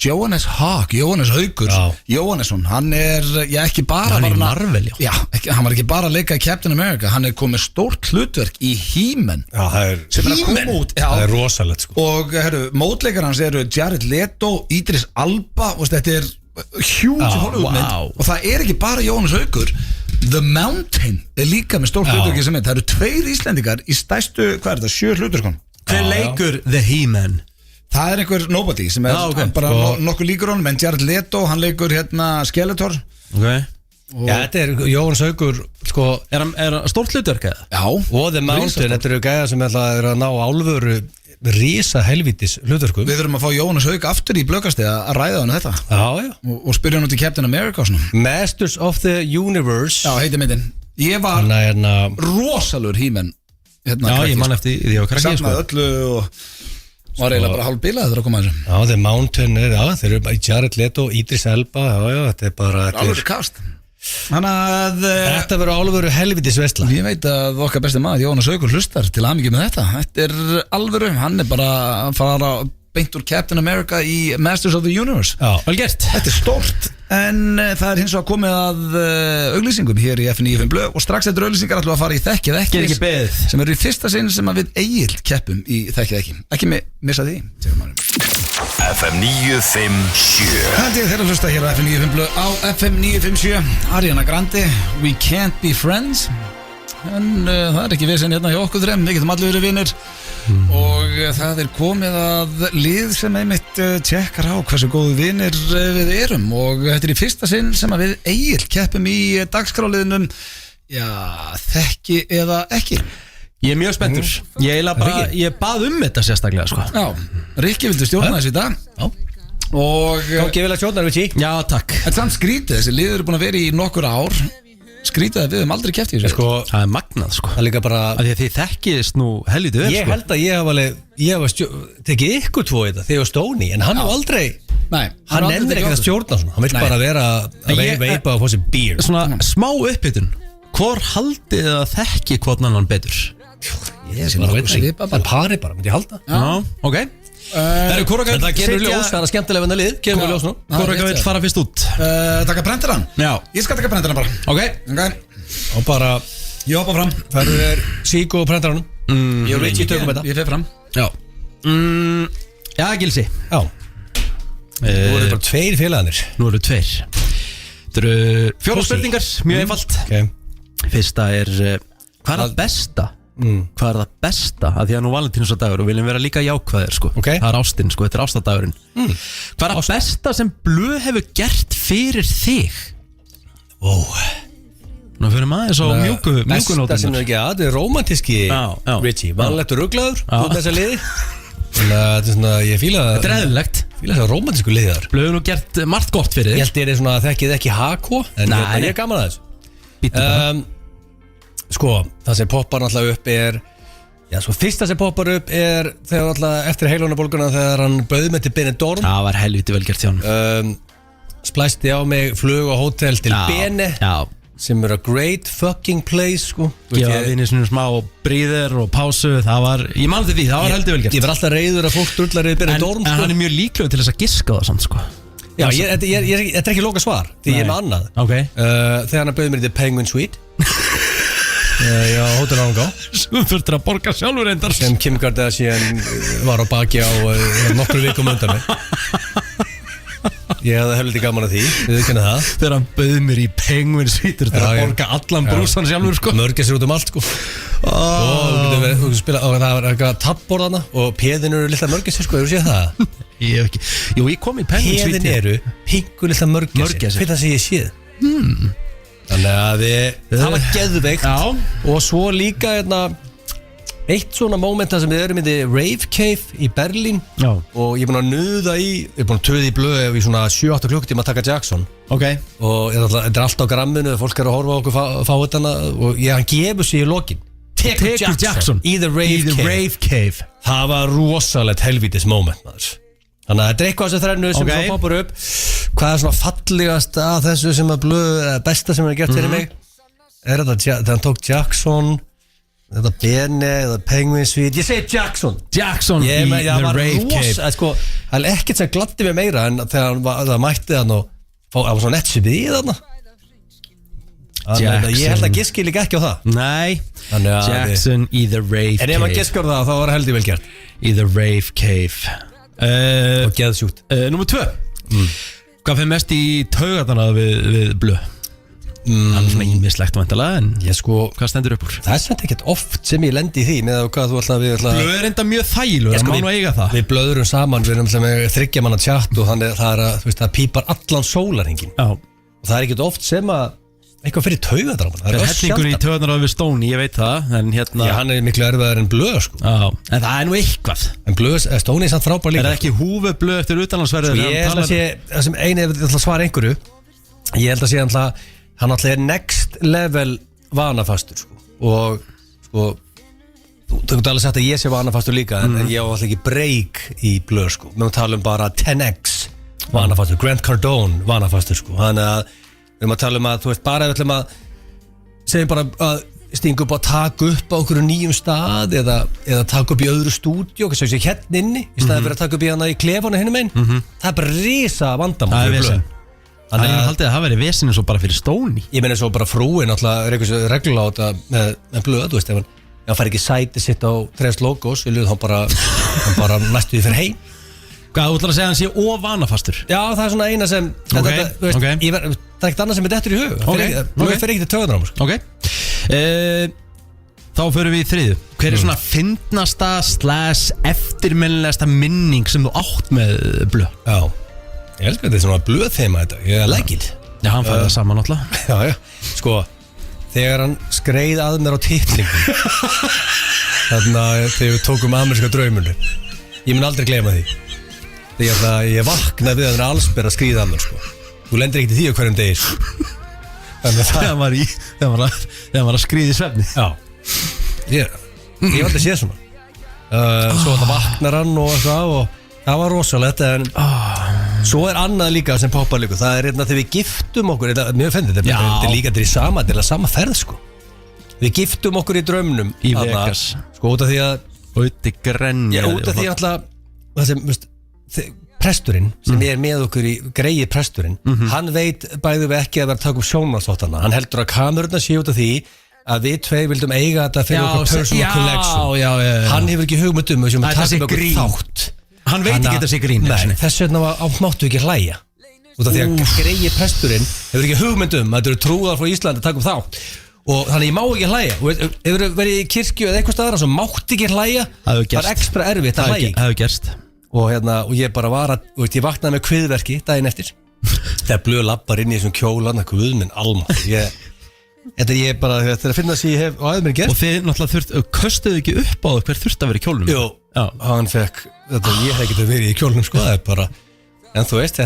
Jóhannes Hag, Jóhannes Haukur, Jóhannesson, hann er, ekki bara hann er í Marvel, hann var ekki bara að leika í Captain America, hann er komið stórt hlutverk í He-Man. Já, það er He-Man út. Það er rosalegt, sko. Og mótleikar hans eru Jared Leto, Idris Alba, og þetta er huge Hollywoodmynd, og það er ekki bara Jóhannes Haukur. The Mountain er líka með stórt hlutverki sem það eru 2 Íslendingar í stærstu, hvað er þetta, 7 hlutverkon. Hver leikur The He-Man? Það er einhver nobody sem er bara nokkuð líkur honum, en Jared Leto, hann leikur hérna Skeletor. Já, þetta er Jóhannes Haukur, sko. Er hann stórt hlutverk eða? Já. Og The Mountain, þetta eru gæða sem er að ná álfuru risa helvítis hlutverkum. Við þurfum að fá Jóhannes Hauk aftur í blökasti að ræða hann þetta. Já. Og spyrja hann út í Captain America og svona. Masters of the Universe. Já, heiti myndin. Ég var rosalur He-Man. Já, ég man eftir því að krakki, sko. Saknaði öllu og var eiginlega bara hálf bilaði þegar að koma að þessu. Já, The Mountain þeir eru bara Jared Leto, Idris Elba. Já, þetta er bara alveg kast. Þetta verður alvöru helvitis veistla. Ég veit að okkar besti maður Jóhannes Haukur hlustar til aðmikið með þetta. Þetta er alvöru, hann er bara að fara beint úr Captain America í Masters of the Universe. Já, vel gert. Þetta er stórt, en það er hins vegar komið að auglýsingum hér í F95 Blöð, og strax eftir auglýsingar ætlum við að fara í Þekkið ekki, sem eru í fyrsta sinn sem við Egill keppum í Þekkið ekki missa því. FM 957. Þetta er þeirra hlusta hér á F95 Blöð á FM 957. Ariana Grande, We Can't Be Friends. En það er ekki vesen hérna hjá okkur þrem, við getum allir verið vinir. Og það er komið að lið sem einmitt tjekkar á hversu góðu vinir við erum, og þetta er í fyrsta sinn sem að við Egill keppum í dagskráliðinum Þekki eða ekki. Ég er mjög spenntur. Ég bað þetta sérstaklega, sko. Já, Rikki vildi stjórna þessi í dag. Já. Og Tók ég vel að stjórna, Rikki? Já, takk. Þetta er samt skrítið, þessi lið eru búin að vera í nokkur ár. Skrítið að við höfum aldrei keppt í þessu. Það er magnað, sko. Það er líka bara að því að þið þekkist nú helviti vel, sko. Ég held að ég hef tekið ykkur 2 í þetta þegar ég var Stóni, en hann var aldrei. Nei, hann nefnir ekkert að stjórna svona. Hann vil bara vera að veipa og fá sér beer. Svona smá upphittun Hvor haldið að þekki hvort annan betur? Ég bara veit ekki, en pari bara, myndi ég halda. Já, ok. Það gerur ljós, það skemmtilega venna lið, kemur ljós nú. Hvor ekki vil fara fyrst út? Taka brendaran? Já. Ég skal taka brendaran bara. Ok. Og bara, ég hoppa fram. það er Síko og brendaranum. Ég og Richie tökum þetta. Ég fer fram. Já. Já, Gilsi. Já. Nú eru bara 2 félagarnir. Nú eru 2. Þetta eru 4 spurningar, mjög einfalt. Fyrsta er, hvað er það besta? Hvað er það besta? Að því að nú Valentínusardagur og viljum vera líka jákvæðir sko. Það er ástin sko, þetta er ástadagurinn. Hvað er það besta sem Blöð hefur gert fyrir þig? Nú fyrir maður svo mjúkunótum. Besta sem þau gera, þetta er romantíski Richie, vanlegt og rugglaður út þessa liði. Þannig að þetta er svona, ég fíla það. Þetta er eðlilegt. Fíla þess að romantísku liðar. Blöð hefur nú gert margt gott fyrir þig. Ég held þér svona að þekkið ekki HK, en ég er gaman að þessu. Sko, það sem poppar náttúrulega upp er, já, sko, fyrsta sem poppar upp er þegar náttúrulega eftir heilunarbólguna þegar hann bauð með til Benidorm. Það var helviti vel gert hjá hann. Splæsti á mig flug og hótel til Bene. Já. Sem er a great fucking place sko. Gefa vinni svona smá bríðir og pásu. Það var, ég man því, það var heldur vel gert. Ég var alltaf reiður að fólk drullar í Benidorm. En hann er mjög líklegur til þess að giska það samt sko. Já, þetta er ekki loka svar. Því ég er með annað. Þegar hann bauð mér til Penguin Suite. Já, hótel Rangá. Svo þurftur að borga sjálfur reyndar. Sem Kim Kardashian var á baki á nokkru vikum undan mig. Ég hefði heldur gaman að því, við viðkynna það. Þegar hann bauð mér í Penguin Suite til að borga allan brúsan sjálfur sko. Mörgja sér út um allt sko. Og það var eitthvað tappborðana og peðin eru lilla mörgja sér sko, hefur þú séð það? Ég hef ekki. Jú, ég kom í Penguin Suite. Peðin eru pingu lilla mörgja sér, fyrir það sem ég séð. Þannig að það var geðveikt. Og svo líka eitt svona momenta sem við erum í Rave Cave í Berlín. Og ég er búin að nuða ég er búin að töða í blöð í svona 7-8 klukkutíma að taka Jackson. Og þetta er allt á gramminu, fólk er að horfa á okkur fá þetta og hann gefur sig í lokin. Tekur Jackson í The Rave Cave. Það var rosalegt helvítis moment maður. Þannig að þetta er eitthvað sem þrennu sem svo poppar upp. Hvað er svona fallegast að þessu sem að blöð, besta sem hann gert fyrir mig? Er þetta þegar hann tók Jackson, þetta Bene eða Penguin Suite? Ég segi Jackson í The Rave Cave. Sko, það er ekkert sem gladdi mig meira en þegar það mætti hann og það var svona nettsipið í þarna. Ég held að giski líka ekki á það. Nei, Jackson í The Rave Cave. En ef maður giskar það þá var það heldur vel gert. Í The Rave Cave. Og geðsjúkt. Númer 2. Hvað fyrir mest í taugarnar við blöð? Það er svona ímislegt vantilega, en hvað stendur upp úr? Það er svolítið ekkert oft sem ég lendi í því með hvað þú ætla að Blöð er enda mjög þægilegur, það má nú eiga það. Við blöðurum saman, við erum með 3 manna tjatt og þannig það pípar allan sólarhringin. Og það er ekkert oft sem að eitthvað fyrir taugarnar. Það er hellingur í taugarnar við Stóni, ég veit það. Já, hann er miklu erfiðar en blöð sko. En það er nú eitthvað. En Stóni er samt frábær líka. Er það ekki húfu blöð eftir utanlandsverðið? Ég held að sé, það sem eini ef ég ætla að svara einhverju, ég held að sé hann alltaf er next level vanafastur sko. Og sko, þú getur alveg sagt að ég sé vanafastur líka, en ég á alltaf ekki break í blöð sko. Við tala bara 10x vanafastur, Grant Cardone vanafastur sko. Þannig að við erum að tala að, þú veist, bara við ætlum að segjum bara að stinga upp og taka upp á okkur nýjum stað eða taka upp í öðru stúdíu og þessu hérna inni í staðið fyrir að taka upp í hana í klefana hinum einn. Það er bara risa vandamál fyrir blöð. Þannig að haldið að það veri vesinu svo bara fyrir Stóni. Ég meina svo bara frúin alltaf reglulega á þetta með blöð, þú veist, ef hann fær ekki sæti sitt á 3 logos, við lögum hann bara næstu því fyrir heim. Hvað, þú ætlar að segja hann sé óvanafastur? Já, það er svona eina sem það er ekkert annað sem er dettur í hug. Blöð fyrir ekki til töðunar á mig. Þá förum við í 3. Hver er svona fyndnasta / eftirminnilegasta minning sem þú átt með blöð? Já, ég elskar þetta svona blöðþema þetta. Ég er lækil. Já, hann fæði það saman náttúrulega. Já, sko, þegar hann skreið að mér á titlingum þarna þegar við tókum ameríska draumunni, ég mun aldrei gleyma því. Þegar ég vaknaði við að það er allsber að skríða að mér sko. Þú lendir ekkert í því á hverjum degi sko. Þegar var að skríða í svefni. Já, ég var aldrei séð svona. Svo þetta vaknar hann og það var rosalegt. En svo er annað líka sem poppar líka. Það er þegar við giftum okkur, mjög fendið, þetta er líka til í sama ferð sko. Við giftum okkur í draumnum Í Vegas. Sko út af því að Úti grenja út af því alltaf það sem, presturinn sem er með okkur í greið presturinn hann veit bæði við ekki að vera að taka upp sjónvarpsþáttana hann heldur að kameruna sé út af því að við tvei vildum eiga þetta fyrir okkur personal collection hann hefur ekki hugmynd sem að taka okkur þátt hann veit ekki þetta sé grín þess vegna máttu ekki hlæja út af því að greið presturinn hefur ekki hugmynd að þetta eru trúðar frá Íslandi að taka upp þátt og þannig ég má ekki hlæja og ef þú verið í kirkju eða eitthvað staðar sem mátt ekki hlæja það er ekstra erfitt að hlæja það hefur gerst og ég bara var að ég vaknaði með kviðverki daginn eftir þegar blöð lappar inn í þessum kjólan guð minn almátt þetta er bara þetta er að finna þess að ég hef á aðeins mér gert og þið náttúrulega köstuðu ekki upp á það hver þurft að vera í kjólnum jú, hann fekk þetta ég hef ekki verið í kjólnum sko það er bara en þú veist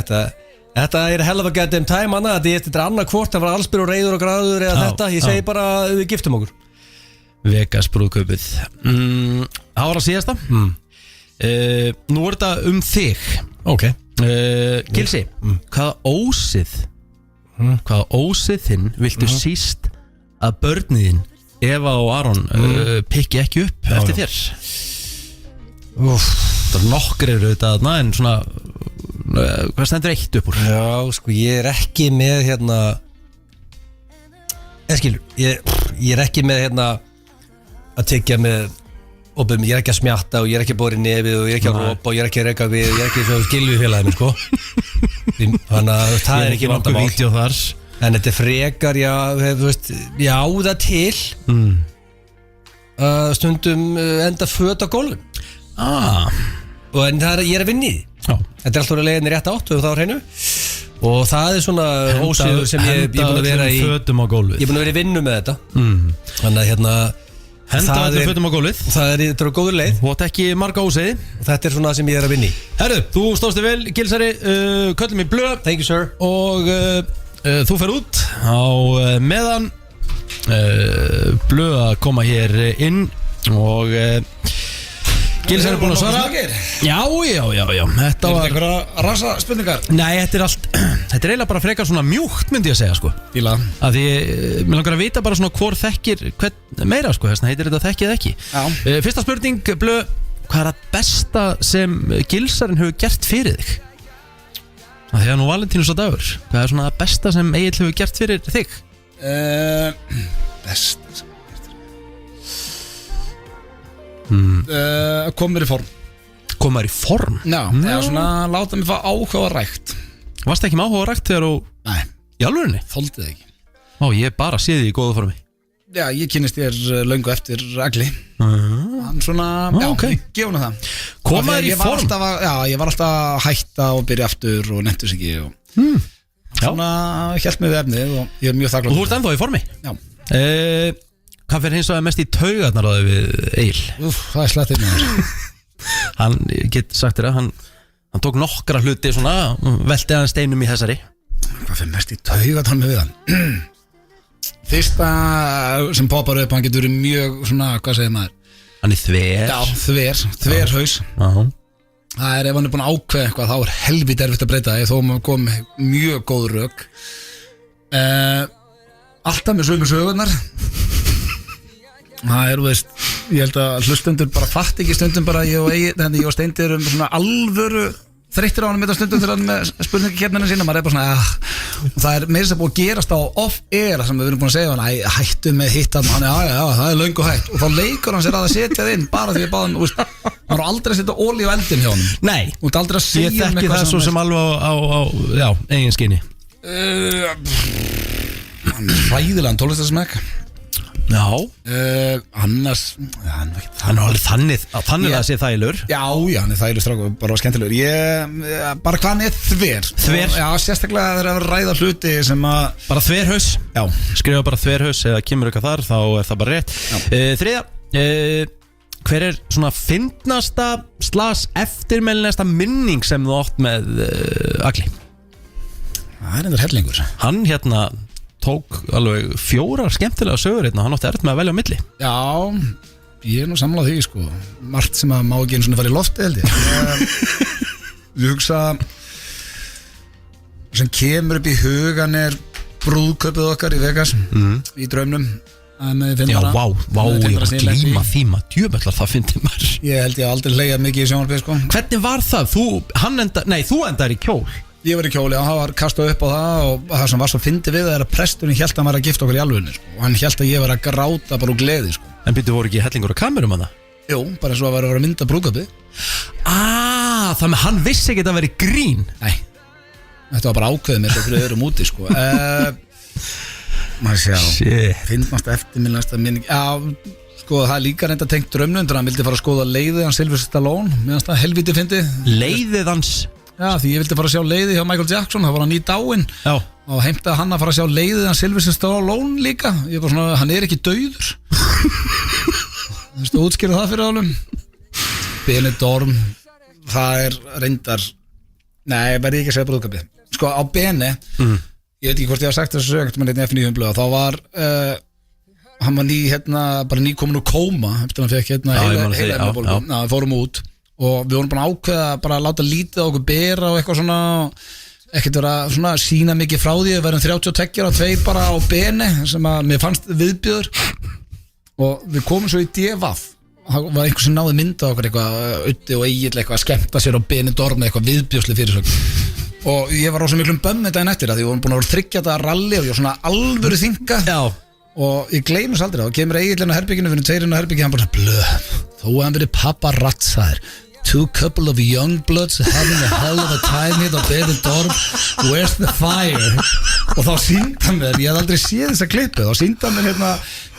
Þetta er hell of a goddamn time Anna Þetta er annað hvort Það var allsbyr og reyður og gráður eða þetta Ég segi bara við giftum okkur Vegas brúðkaupið Það var að síðasta Nú er þetta þig Ok Gilsi Hvaða ósið þinn viltu síst að börniðin Eva og Aron pikki ekki upp eftir þér Það er nokkur auðvitað en svona hvað stendur eitt upp úr? Já, sko, ég er ekki með ég er ekki með að tyggja með ég er ekki að smjatta og ég er ekki að bóra í nefið og ég er ekki að ropa og ég er ekki að reka við ég er ekki að skilja við félaginu, sko þannig að það er ekki vandamál en þetta er frekar, þú veist já, það til stundum enda föt á gólfum en það ég er að vinna í því þetta er alltaf leiðin í rétt átt og þá er hreinu og það er svona ósiður sem ég er búin að vera í fötum á gólfið ég er búin að vera í vinnu með þetta þannig að henda allir fötum á gólfið þetta er á góður leið og þetta ekki marga ósiði og þetta er svona sem ég er að vinna í Herru, þú stóðst þig vel, Gilsari köllum í blöð thank you sir og þú fer út á meðan blöð að koma hér inn og Gilsari er búin að svara Já Þetta var einhverja rasa spurningar Nei, þetta er allt Þetta er eiginlega bara frekar svona mjúkt myndi ég að segja sko Fíla Af því, mér langar að vita bara svona hvor þekkir hvern meira sko, þess vegna heitir þetta þekkið ekki Fyrsta spurning, blöð Hvað er það besta sem Gilsarinn hefur gert fyrir þig? Það er nú Valentínus á dagur Hvað er svona það besta sem Egill hefur gert fyrir þig? Besta sem komur í form Komar í form? Já, eða svona láta mig fá áhuga rækt Varst ekki með áhuga rækt þegar þú Nei, í alvörinni? þoldi það ekki Ég bara sé því í góðu formi Já, ég kynnist þér löngu eftir Agli Hann svona, gefuna það Komar í form? Ég var alltaf að hætta og byrja aftur og nefntus ekki Svona hélt mig við efnið og ég er mjög þakklátur Og þú ert ennþá í formi? Já Hvað fyrir hins vegar mest í taugarnar á þau við Egil? Það er slættið með þér Hann, ég get sagt þér að hann tók nokkra hluti svona velti hann steinum í þessari Hvað fyrir mest í taugarnar með hann? Fyrsta sem poppar upp, hann getur verið mjög svona, hvað segir maður? Hann er þver Já, þverhaus Það er ef hann er búin að ákveða eitthvað þá er helvít erfitt að breyta því þó maður kom mjög góð rök Alltaf með sömu sögurnar Það er, veist, ég held að hlustendur bara fatt ekki stundum bara ég og Steindir svona alvöru þreyttir á hann með stundum þegar hann með spurningakefninu sína maður er bara svona og það er meira sem búið að gerast á off-air sem við erum búin að segja hann hættu með hittan hann það er löngu hætt og þá leikur hann sér að setja það inn bara því við báðum hann var aldrei að setja olíu á eldin hjá hann Nei, ég þekki það svo sem alveg á eigin skinni Hann er hræðilegan tónlistarsmekk Já Annars Hann er alveg þannig að sé þælur Já, hann er þælur strákur, bara skemmtilegur bara hvað hann er þver Já, sérstaklega þegar það er að ræða hluti sem að Bara þverhaus Já Skrifa bara þverhaus eða kemur eitthvað þar þá er það bara rétt Þriðja Hver er svona fyndnasta eftirmælinasta minning sem þú átt með Agli? Það er endur hellingur Hann tók alveg 4 skemmtilega sögur hann átti erfitt með að velja á milli Já, ég er nú samlað því sko margt sem að má ekki einu svona fara í lofti held ég hugsa sem kemur upp í hugan er brúðkaupið okkar í Vegas í draumnum Já, vá, ég var að glíma þíma djöfnallar, það fyndi maður. Ég held ég aldrei leiða mikið í sjónvarpið sko. Hvernig var það? Þú endar í kjól. Ég var í kjóli og hann var kastað upp á það og það sem var svo fyndi við það er að presturinn hélt að hann var að gifta okkur í alvörunni sko. Og hann hélt að ég var að gráta bara úr gleði sko. En býttu voru ekki hellingur á kamerum hana? Jú, bara eins og að vera að mynda brúðkaupið. Þannig hann vissi ekki að það veri grín. Nei, þetta var bara ákveðið mér svo fyrir öðrum úti sko. Maður sjá, finnast eftirminnasta minning. Já, sko það er líka reynda tengt draumnundur. Hann vildi fara að skoða leiðið hans Sylvester Stallone. Meðan það helviti fyndi. Leiðið hans? Já, því ég vildi fara að sjá leiðið hjá Michael Jackson. Það var hann í dáinn. Já. Og heimtaði hann að fara að sjá leiðið hans Sylvester Stallone líka. Ég var svona, hann er ekki dauður. Þú veist, útskýrðu það fyrir álum. Benidorm, það er reyndar. Nei, verði ekki að segja brúðkaupi. Sko á Beni, ég veit ekki hvort ég haf sagt þessu sögt með hérna F9 blöð, þá var hann var bara nýkomin úr kóma eftir hann fekk heila við fórum út og við vorum bara ákveða bara að láta lítið á okkur bera og eitthvað svona ekkert vera svona sína mikið frá því við verðum 32 og 2 bara á Beni sem að mér fannst viðbjöður og við komum svo í D.V.A.F. það var einhver sem náði mynda okkur eitthvað Uddi og Egill eitthvað að skemmta sér á Benidorm með eitthvað viðbjörsli fyrirsögn og ég var rosa miklum bömmi daginn eftir að því við vorum búin að vera 3 daga rally og ég var svona alvöru þinga og ég gleymis aldrei þá kemur Egill inn á herbygginu fyrir 2 inn á herbygginu hann bara blöð þó að hann verið paparazzaðir 2 couple of young bloods having a hell of a time here á Benidorm where's the fire og þá sýndi hann mér ég hef aldrei séð þessa klippu þá sýndi hann mér hérna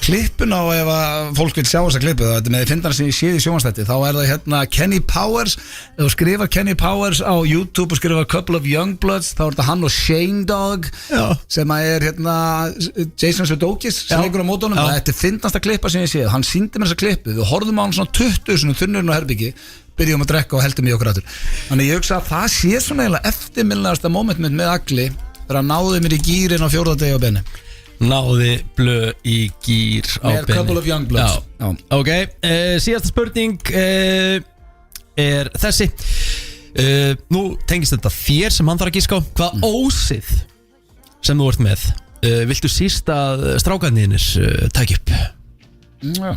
klippuna og ef að fólk vil sjá þessa klippu þetta með fyndana sem ég séð í sjónvarpsþætti þá er það hérna Kenny Powers ef þú skrifar Kenny Powers á YouTube og skrifar couple of young bloods þá er þetta hann og Shane Dog sem að er hérna Jason Sudeikis sem leikur á mótunum þetta er fyndnasta klippa sem ég séð hann sýndi mér þessa klippu við horfðum á hann svona 20 svona þunnurinn á herbyggi byrjum að drekka og heldum í okkur aftur þannig ég hugsa að það sé svona eiginlega eftirminnilegasta moment mitt með Agli þegar hann náði mér í gýrin á 4. degi á Beni náði blöð í gýr á Beni með couple of young bloods ok, síðasta spurning er þessi nú tengist þetta þér sem hann þarf að gíska á hvað ósið sem þú ert með viltu síst að strákarnir taki upp já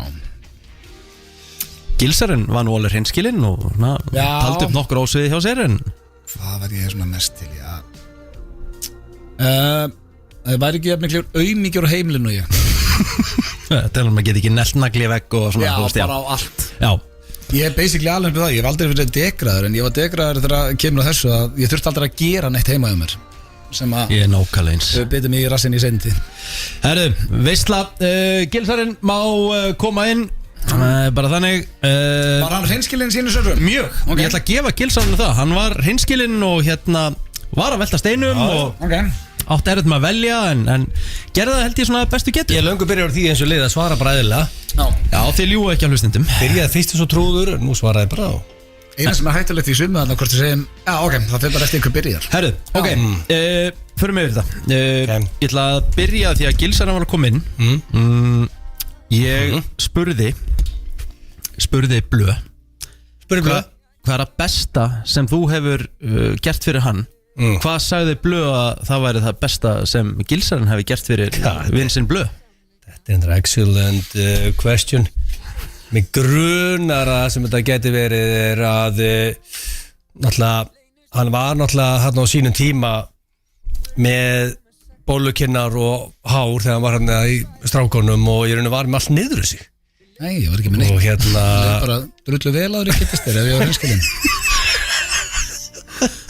Gilsarinn var nú alveg hreinskilinn og taldi upp nokkur ósviði hjá sér en hvað var ég svona mest til það væri ekki efnilegur auðmíkjur á heimilinu ég þetta er að maður geti ekki neltnagli vegg og svona já, bara á allt já. Ég er basically alveg með það, ég hef aldrei verið degraður en ég var degraður þegar kemur á þessu að ég þurfti aldrei að gera neitt heima um mér sem að ég er nákvæmlega eins þau byttum í rassin í sendi herru, veistla Gilsarinn má koma inn bara þannig var hann hreinskilinn sínu sörrum? Mjög, ég ætla að gefa Gilsarinn það hann var hreinskilinn og hérna var að velta steinum og átti erfitt með að velja en gerði það held ég svona bestu getur ég löngu byrjar því eins og leið að svara bara eðlilega já, þið ljúa ekki á hlustendum byrjaði fyrst eins og trúður, nú svaraði bara á eina sem er hættulegt í sumu þannig að hvort þú segjum já, ok, það fyrir bara eftir ykkur byrjar herru, ok, förum við þetta ég ætla að byrja því að Gilsarinn var að koma inn ég spurði blöð hvað er að besta sem þú hefur gert fyrir hann hvað sagði blöð að það væri það besta sem Gilsarinn hefði gert fyrir vinsinn blöð þetta er en excellent question mig grunar að sem þetta geti verið er að náttúrulega hann var náttúrulega hann á sínum tíma með bólukinnar og hár þegar hann var hann í strákonum og ég var með allt niður þessi nei, ég var ekki með neitt og hérna bara drullu vel áður í kittist ef ég var hinskilinn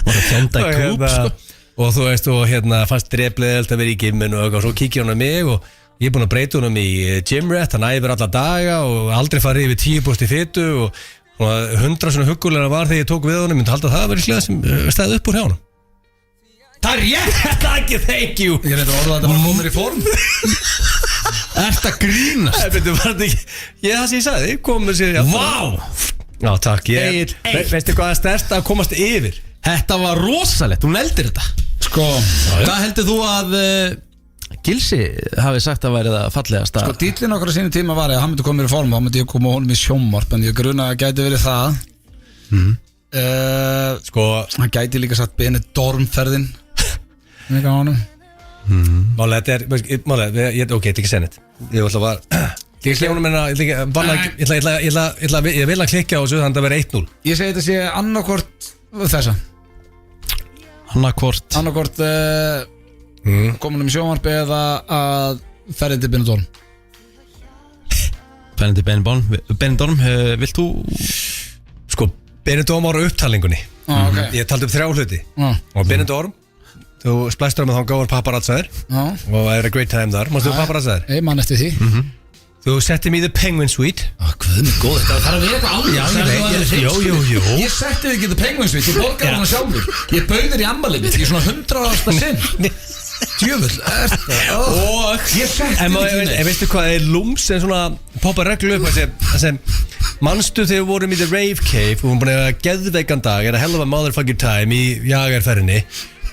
var að fjönda í kúp sko. og þú veist og hérna fannst drefleðilt að vera í gymminu og svo kíkja hann að mig og ég er búin að breyta honum í gym rat hann æfir alla daga og aldrei farið yfir 10% í fitu og 100 svona huggulega var þegar ég tók við honum myndi halda það að vera slega sem stæði upp úr hjá honum það er rétt ekki, thank you ég reyndi að orða þetta bara komur í form ert að grínast það sem ég sagði komur sér vá já takk veistu hvað er stærst að komast yfir þetta var rosalegt, hún eldir þetta sko hvað heldur þú að Gilsi hafi sagt að væri það fallegast sko dýllinn okkar á sínu tíma var að hann myndi koma í form og þá myndi ég koma honum í sjónvarp en ég gruna að gæti verið það sko hann gæti líka sagt Benidorm-ferðin ekki á honum málega þetta er ok, þetta er ekki sennit Ég ætla að ég vil að klikka á þessu þannig að það verði 1-0 Ég segi þetta sé annarkvort þessa Annarkvort komin í sjónvarpi eða að ferðin til Benidorm Benidorm, vilt þú? Sko, Benidorm var á upptalningunni okay. Ég taldi upp 3 hluti Og Benidorm, þú splæstur með þá gáður paparazzaðir Og það er a great time þar Mástu þú paparazzaðir? Ég man eftir því Þú settir mig í the Penguin Suite Hvað er góð, þetta þarf að vera eitthvað alveg Jú Ég setti þig ekki í the Penguin Suite, ég borgaði hana sjálfur Ég bauð þér í ammælið mitt, ég er svona 100. sinn Djöfull, og ég setti þig ekki Veistu hvað, það er lúms en svona poppa reglu upp Manstu þegar við vorum í the Rave Cave og við vorum búin að geðveikan dag a hell of a motherfucking time í jagarferðinni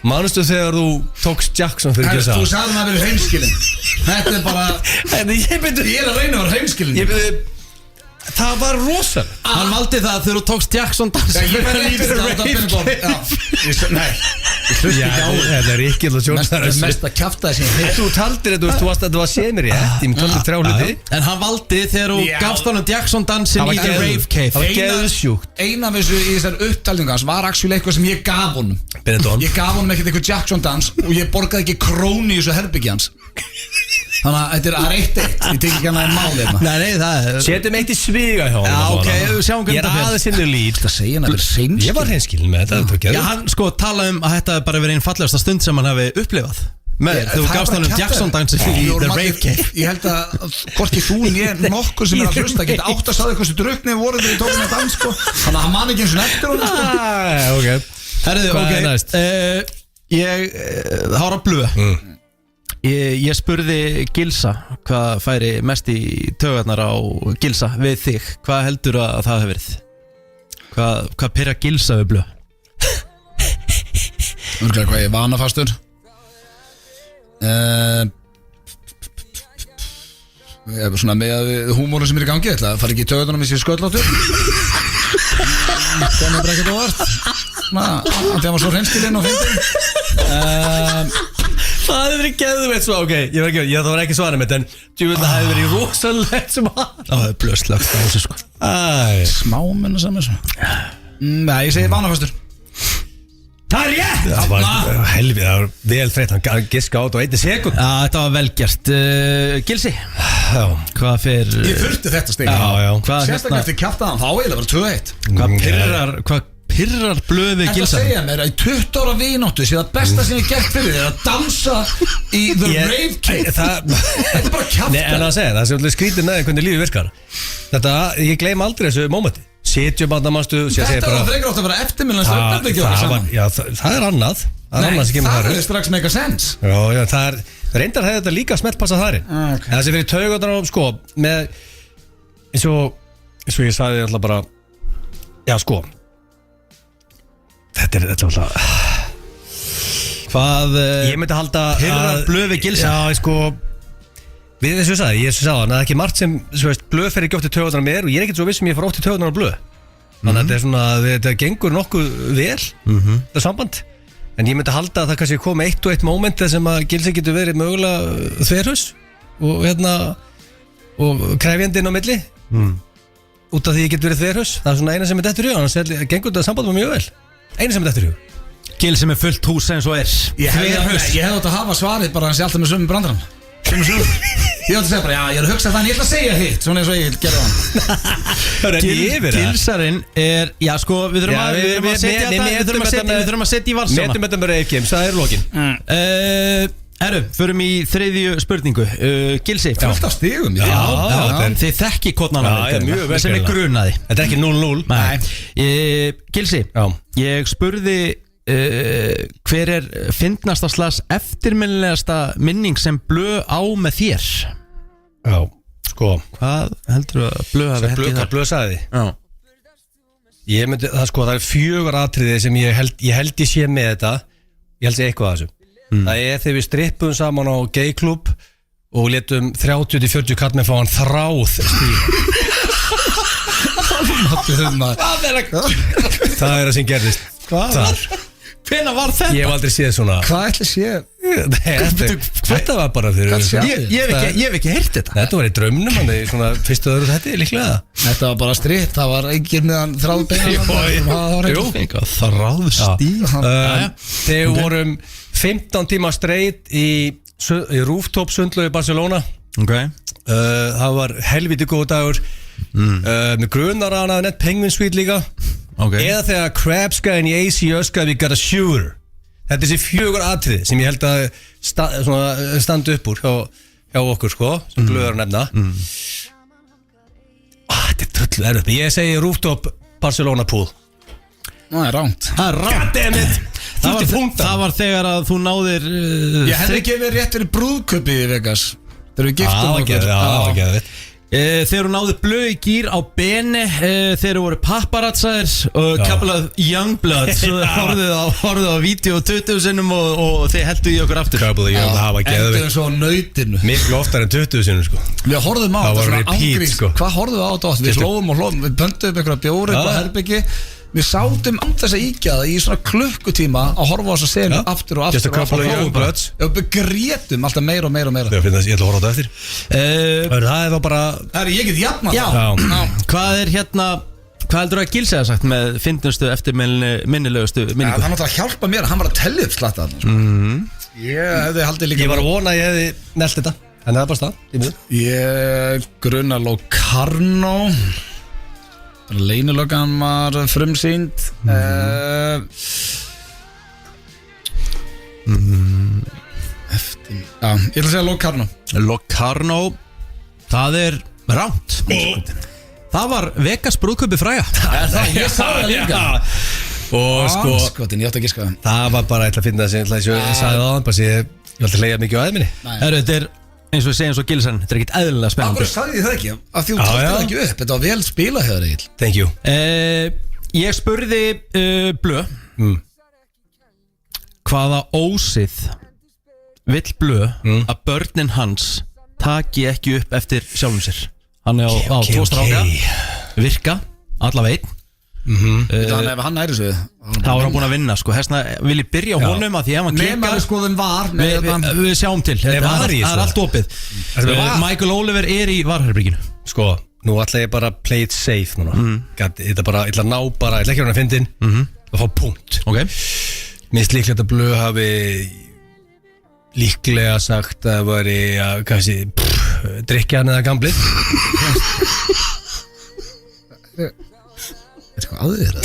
Manstu þegar þú tókst Jackson fyrir ekki að Þú sagði hann að vera hreinskilin Þetta er bara Ég er að reyna að vera hreinskilin Það var rosalega Hann valdi það þegar þú tókst Jackson dans Ég verði lítið að Nei Ég hlusti ekki á þetta er ekki Mest að kjafta þessi Þú taldir þetta, þú var séð mér rétt Ég myndi taldir 3 hluti En hann valdi þegar þú gafst honum Jackson dansin í The Rave Cave Það var geðsjúkt Eina af þessu í þessar upptalningar var actually eitthvað sem ég gaf honum Ég gaf honum ekkert eitthvað Jackson dans og ég borgaði ekki krónu í þessu herbyggi hans Þannig að þetta er 1-1 Ég tek ekki hana í máli Nei, það er Setjum eitt í sviga hjá Já, ok, sjáum Ég er aðeins inn í lít Það segja hann að vera hreinskilin Ég var hreinskilin með þetta Já, hann sko talaði að þetta bara verið einn fallegasta stund sem hann hefði upplifað Þegar þú gafst honum Jackson dansi í The Rave Cave Ég held að hvorki þú en ég nokkur sem er að hlusta geta átt að staði hversu drukni voru þegar ég tók með dans sko Þannig að hann man ekki eins og eftir honum Ok Herðu, Hvað er næst? Það var að blöða Ég spurði Gilsa hvað færi mest í taugarnar á Gilsa við þig. Hvað heldur að það hefur verið? Hvað pyrra Gilsa við blöð? Örglega hvað ég er vanafastur. Ég er svona með húmóru sem er í gangi. Það fari ekki í taugarnar með sér skölláttur. Það er bara ekkert óvart. Það var svo hreinskilinn og fyndin. Það hefði verið geðveitt svo, ok, það var ekki svarið mitt, en djúvel það hefði verið rosalegt sem að það hefði blöðslagt á þessu sko. Smámennu saman svo. Nei, ég segi vanafastur. Það er rétt! Það var helvið, það var vel þreytt, hann giska át á 1 sekund. Já, þetta var vel gert. Gilsi, hvað fyrir... Ég þurfti þetta stig. Já. Sérstaklega eftir kjaftaðan, þá eiginlega bara 2-1. Hvað pirrar blöði Gilsa? Það segja mér að í 20 ára vináttu sé það besta sem ég gert fyrir þér að dansa í The Rave Cave. Þetta er bara kjafta. Nei, en að segja, það sem skrítið með hvernig lífið virkar. Þetta, ég gleym aldrei þessu mómenti. Sitjum bara, manstu, þetta var frekar átt að vera eftirminnast það er annað. Nei, það er strax make a sense. Já, það er, reyndar hefði þetta líka smeltpassað þar inn. En það sem fyrir taugarnar á, sko, með eins og ég sagði alltaf bara, já, sko, þetta er alltaf hvað ég myndi halda pirrar blöði Gilsa? Já, sko, við þessu sagði, ég sagði hann að það er ekki margt sem, svo veist, blöð fer ekki oft í taugarnar með og ég er ekkert svo viss sem ég fór oft í taugarnar á blöð. Þannig að þetta er svona, þetta gengur nokkuð vel, þetta samband. En ég myndi halda að það kannski kom 1 moment sem að Gilsi getur verið mögulega þverhus og krefjandi inn á milli út af því ég getur verið þverhus. Það er svona eina sem er dettur í og annars gengur þetta samband mjög vel. Eina sem er dettur í Gilsi með fullt hús eins og er. Ég hefði átt að hafa svarið bara hans ég alltaf með sömu brandarann. Ég átt að segja bara, já, ég er að hugsa það en ég ætla að segja hitt, svona eins og ég gerði hann. Gilsarinn er, já sko, við þurfum að setja í valsana. Metum þetta með Rave Games, það er lokin. Herru, förum í 3. spurningu. Gilsi. Fullt af stigum. Já, þið þekki kodnana sem er grunaði. Þetta er ekki 0-0. Nei. Gilsi, ég spurði hver er fyndnasta slags eftirminnilegasta minning sem blöð á með þér? Já, sko, hvað heldur þú að blöð hafi hætti þar? Blöð sagði? Já. Ég myndi, það er 4 atriði sem ég held ég sé með þetta. Ég held ég eitthvað að þessu. Það er þegar við strippum saman á gayklub og letum 30-40 kall með fá hann þráð stíl. Það er það sem gerðist. Hvað? Hvenær var þetta? Ég hef aldrei séð svona Hvað ætli sé? Þetta var bara fyrir Ég hef ekki heyrt þetta. Þetta var í draumnum hann í svona fyrstu öðru þetta líklega. Þetta var bara stritt, það var engin meðan þráðbeina. Jú, þráðstíð. Þegar vorum 15 tíma straight í rooftop sundlaug í Barcelona. Það var helviti góð dagur. Með grunar að hann hafði nett Penguin Suite líka. Eða þegar Krabs gæðin í AC öskaði við got a shooter. Þetta er þessi 4 atriði sem ég held að standa upp úr hjá okkur sko, sem blöður að nefna. Þetta er trullu erfitt. Ég segi rooftop Barcelona pool. Það er ránt. Goddammit. Það var þegar að þú náðir Ég hefði ekki verið rétt fyrir brúðköpið í Vegas. Þegar við giftum okkur. Það var geðvitt. Þegar þú náðu blöð í gýr á beni þegar þú voru papparazzaðir og kaplað Youngblood svo horfðu á vídeo 20 sinnum og þeir heldu í okkur aftur. Kaplað Youngblood, það var geðvitt. Endur svo á nautinu. Miklu oftar en 20 sinnum sko. Við horfðum á þetta svona ángrís sko. Hvað horfðum við á þetta? Við hlófum og hlófum. Við pöntuðum upp einhverja bjóri upp á herbyggi. Við sátum þess að íkjaða í svona klukkutíma að horfa á þessa senu aftur og aftur. Just a couple of Youngbloods. Við grétum alltaf meira og meira. Ég ætla að horfa á þetta eftir. Það er þá bara ég get jafnað Hvað heldur að Gils hefði sagt með fyndnustu eftirminnilegustu minningu? Það náttúrulega hjálpa mér að hann var að tellja upp slatta. Ég hefði haldið líka. Ég var að vona að ég hefði nelt þetta. En það er bara stað. Ég gruna Locarno. Leynilöggan var frumsýnd. Eftir ég ætla að segja Locarno. Það er ránt. Það var Vegas brúðkaupi fræga. Ég sagði það líka. Og sko ég átti að giska það. Það var bara eitthvað að finna það sem ég sagði það áðan. Ég var alltaf að hleyja mikið á aðminni. Þetta er eins og við segjum svo Gilsen, þetta er ekkert eðlilega spennandi. Akkur sagði ég það ekki? Af því þú tókst það ekki upp. Þetta var vel spilað hjá þér Egill. Thank you. Ég spurði Blöð hvaða ósið vill Blöð að börnin hans taki ekki upp eftir sjálfum sér. Hann er á 2 stráka, virka, allavega einn. Þannig ef hann næri sig þá var hann búin að vinna sko. Þessna vil ég byrja á honum að því ef hann klikkar við sjáum til. Það er allt opið. Michael Oliver er í varherberginu. Sko, nú ætla ég bara að play it safe núna. Ég ætla að ná bara, ég ætla ekki að vera að fyndin og fá punkt. Minnst líklegt að Blöð hafi líklega sagt að það væri að kannski drikja hann eða gamblið. Er eitthvað að þér?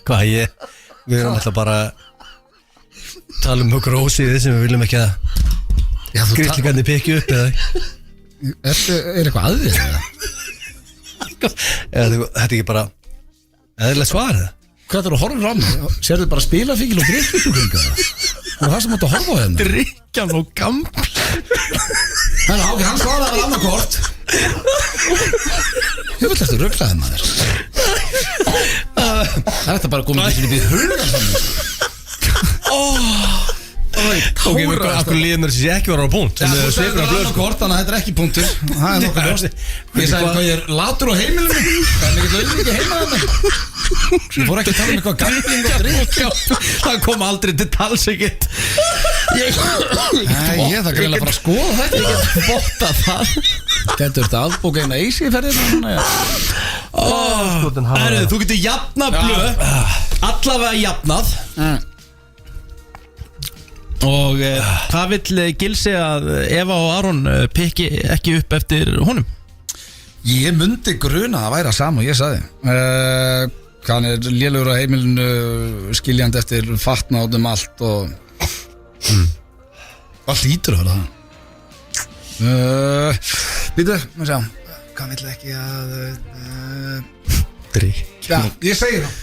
Hvað við erum alltaf bara tala um okkur ósíði sem við viljum ekki að grillingandi pikki upp eða Er eitthvað að þér? Þetta er ekki bara eðlilegt svar eða? Hvað er það að horfa á mig? Sérðu bara spilafíkil og drikkjusjúklinga? Og það sem átt að horfa á hérna? Drikkjan og gaml. Hann svaraði vel annarkort. Ég vil eftir rugglaði maður. Það er þetta bara komið til við hugan þannig. Akkur líður mér sem ég ekki var á punkt. Þú segir annarkort, þannig að þetta er ekki punktur. Það er nokkuð ljóst. Ég sagði hvað ég er latur á heimilinu. Það er mikið auðvitað heima þannig. Ég fór ekki að tala um eitthvað gambling og drikk. Það kom aldrei til tals ekkert. Ég það greiðlega bara að skoða þetta. Ég get botta það. Getur þetta aðbóka eina eisi í ferðinu? Þú getur jafnað Blöð. Allavega jafnað. Og hvað vill Gilsi að Eva og Aron pikki ekki upp eftir honum? Ég myndi gruna að væra sama og ég sagði. Hann er lélugur á heimilinu, skiljandi eftir fatnað um allt og hvað hlýtur að vera það? Býtu, maður sjá. Hvað vill ekki að Drikk. Já, ég segi það.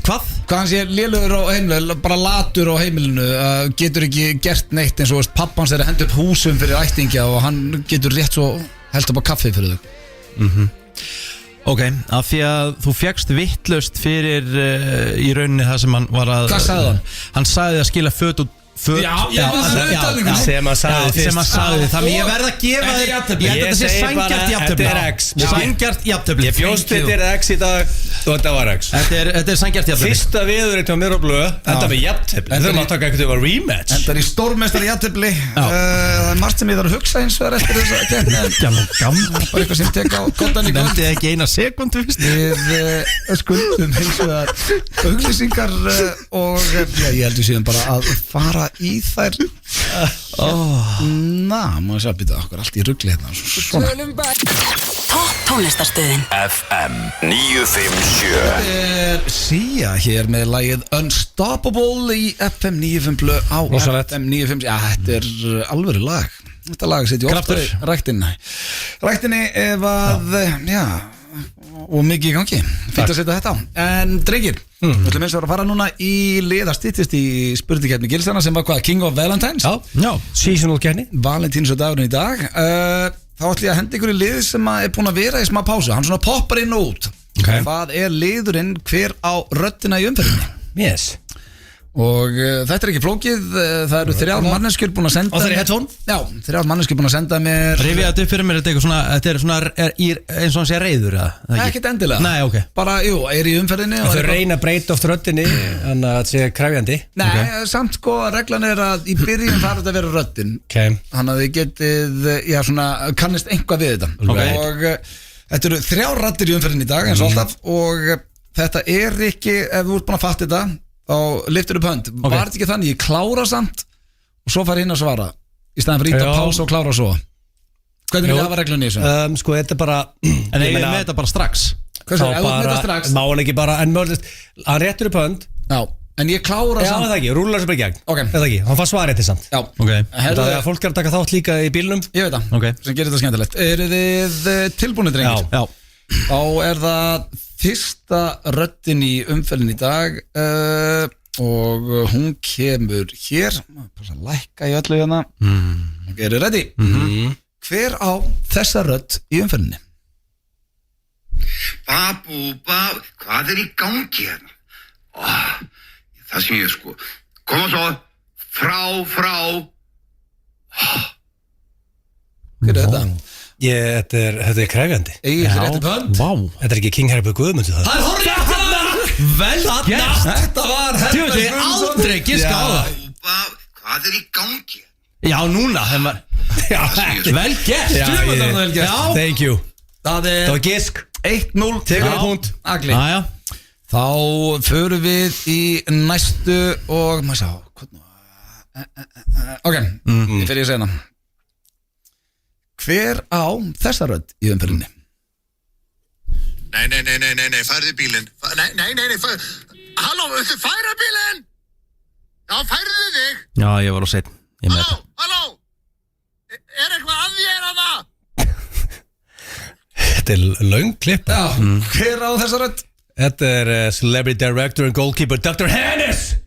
Hvað? Hvað hann sé lélugur á heimilinu, bara latur á heimilinu, getur ekki gert neitt eins og pappans er að henda upp húsum fyrir ættingja og hann getur rétt svo held upp á kaffi fyrir þau. Ok, af því að þú fékkst vitlaust fyrir í rauninni það sem hann var að... Hvað sagði hann? Hann sagði að skila föt Já, sem að sagði fyrst Þannig ég verð að gefa þér jafntefli. Ég held að þetta sé sanngjarnt jafntefli. Þetta er X. Sanngjarnt jafntefli. Ég bjóst þetta er X í dag og þetta var X. Þetta er sanngjarnt jafntefli. Fyrsta viðurinn hjá mér og blöð enda með jafntefli. Við þurfum að taka eitthvað yfir rematch. Enda í stórmeistari jafntefli. Það er margt sem ég þarf að hugsa eins vegar eftir þess að keppni. Bara eitthvað sem tek á kottan í Nefndi ekki eina sekundu fyrst. Við skuldum eins vegar auglýsingar og ég heldur síðan bara að fara í þær. Má ég segja að býta okkur allt í rugli hérna. Topp tónlistarstöðin FM 957 Sia hér með lagið Unstoppable í FM 95 Blö á FM 95. Já, þetta er alvöru lag. Þetta lag setja ofta í ræktinni ef að, já, og mikið í gangi. Fínt að setja þetta á. En drengir, við ætlum eins og að fara núna í lið að styttist í spurningkeppni Gilsana sem var hvað, King of Valentines? Já, seasonal keppni. Valentins og dagurinn í dag. Þá ætlum ég að henda ykkur í lið sem er búin að vera í smá pásu. Hann svona poppar inn og út. Hvað er liðurinn hver á röddina í umferðinni? Yes. Og þetta er ekki flókið. Það eru 3 manneskjur búin að senda. Og það er headphone? Já, 3 manneskjur búin að senda mér. Rifja þetta upp fyrir mér, þetta er svona eins og hann sé reiður Ekkert endilega. Nei, ok. Bara, jú, er í umferðinni. Og þau reyna að breyta oft röddinni en að það sé krefjandi. Nei, samt sko, reglan er að í byrjun þarf þetta að vera röddin. Þannig að þið getið, já svona, kannist einhvað við þetta. Og þetta eru 3 raddir í umferðinni í dag, eins og alltaf. Og þetta er ekki, ef þú ert búin að fatta þetta og liftur upp hönd, var þetta ekki þannig ég klára samt og svo fara inn að svara í staðan fyrir ít að pása og klára svo. Hvernig vil það hafa reglunni í þessu? Sko þetta er bara en ég með þetta bara strax Hversu, ef þú með þetta strax má hann ekki bara, en mörgist hann réttur upp hönd já, en ég klára samt það ekki, rúlar sem bara í gegn okay. það ekki, hann fær svarið til samt já, það er að fólk er að taka þátt líka í bílnum ég veit það, sem gerir þetta skemmtilegt. Eru þið tilbúinir drengir? Já. Þá er það fyrsta röddin í umferðin í dag og hún kemur hér bara að lækka í öllu hérna Eru ready? Hver á þessa rödd í umferðinni? Babúba, hvað er í gangi hérna? Það sé ég sko. Koma svo, frá Hver er þetta? Þetta er krefjandi. Egil rétti pönd. Þetta er ekki King Herby Guðmunds það. Það er horrið vel gert. Þetta var Þú veit, aldrei giska á það. Babúba, hvað er í gangi? Já, núna vel gert. Thank you. Það var gisk 1-0 tekur punkt Agli. Þá förum við í næstu og maður sjá ok, ég fer í að segja hana. Hver á þessa rödd í umferðinni? Nei, færðu bílinn. Nei, halló, viltu færa bílinn? Já, færðu þig. Já, ég var á seinn. Halló, er eitthvað að þér að það? Þetta er löng klipp. Já, hver á þessa rödd? Þetta er Celebrity Director and Goalkeeper Dr. Hannes.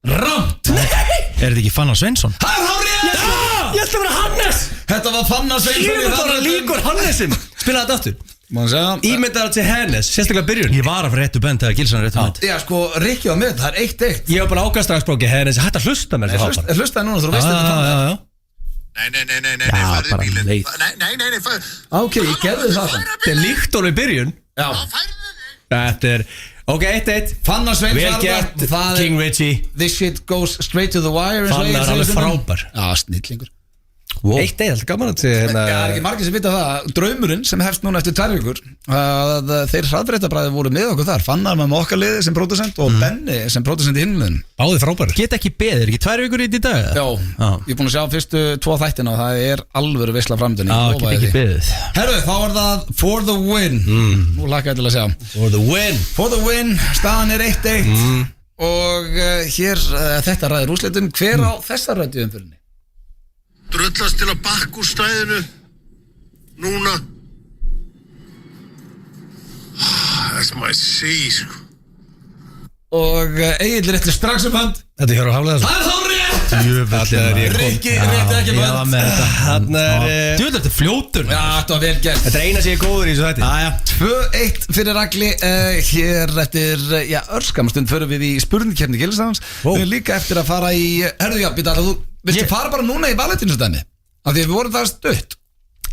Rámt. Er þetta ekki Fannar Sveinsson? Það er hárið. Ég ætla að vera Hannes. Þetta var Fannar Sveinsson. Ég var líkur Hannesin. Spila þetta aftur. Ímyndaði til Hannes, sérstaklega byrjun. Ég var að fyrir réttu bend þegar Gilsan réttu bend. Já, sko, Rikki var með, það er 1-1. Ég var bara ákvæmstraksbróki Hannes, hætti að hlusta mér. Hlustaði núna, þú veist þetta. Nei, færðu bílinn. Nei, færðu. Ok, ég gerði það. Þetta er líkt orðið byrjun. Já. Þetta er, ok, 1-1. Fannar Sveinsson. Vel gert, King Richie. This shit goes straight to the wire. Fannar er alveg frábær. Já, snillingur. 1-1, alltaf gaman að segja Já, það er ekki margir sem vita það. Draumurinn sem hefst núna eftir 2 vikur að þeir hraðfréttabræði voru með okkur þar. Fannar með okkar liði sem pródusent og Benni sem pródusent í hinliðin. Báði frábær. Get ekki beðir, ekki 2 vikur í dag? Já, ég er búin að sjá fyrstu 2 þættina og það er alvöru veisla framdunni. Já, get ekki beðið. Herru, þá er það For the Win. Nú laka ég til að sjá. For the Win, staðan er 1-1 og hér þetta ræðir úrslitum. Hver á þessa rödd í umferðinni? Drullast til að bakka úr stæðinu núna. That's my sea, sko. Og Egil rétti strax upp hönd. Þetta er hér á haflega Það er þá rétt. Rikki, rétti ekki Ég var með þetta Þú veit þetta fljótur Já, þetta var vel gert Þetta er eina sem ég er góður í þessu þætti 2-1 fyrir Ragli Hér eftir, örskamstund förum við í spurningkeppni Gilsarans Við erum líka eftir að fara í Herðu, já, býta, þú viltu fara bara núna í Valentínusdæmi Af því að við vorum það stutt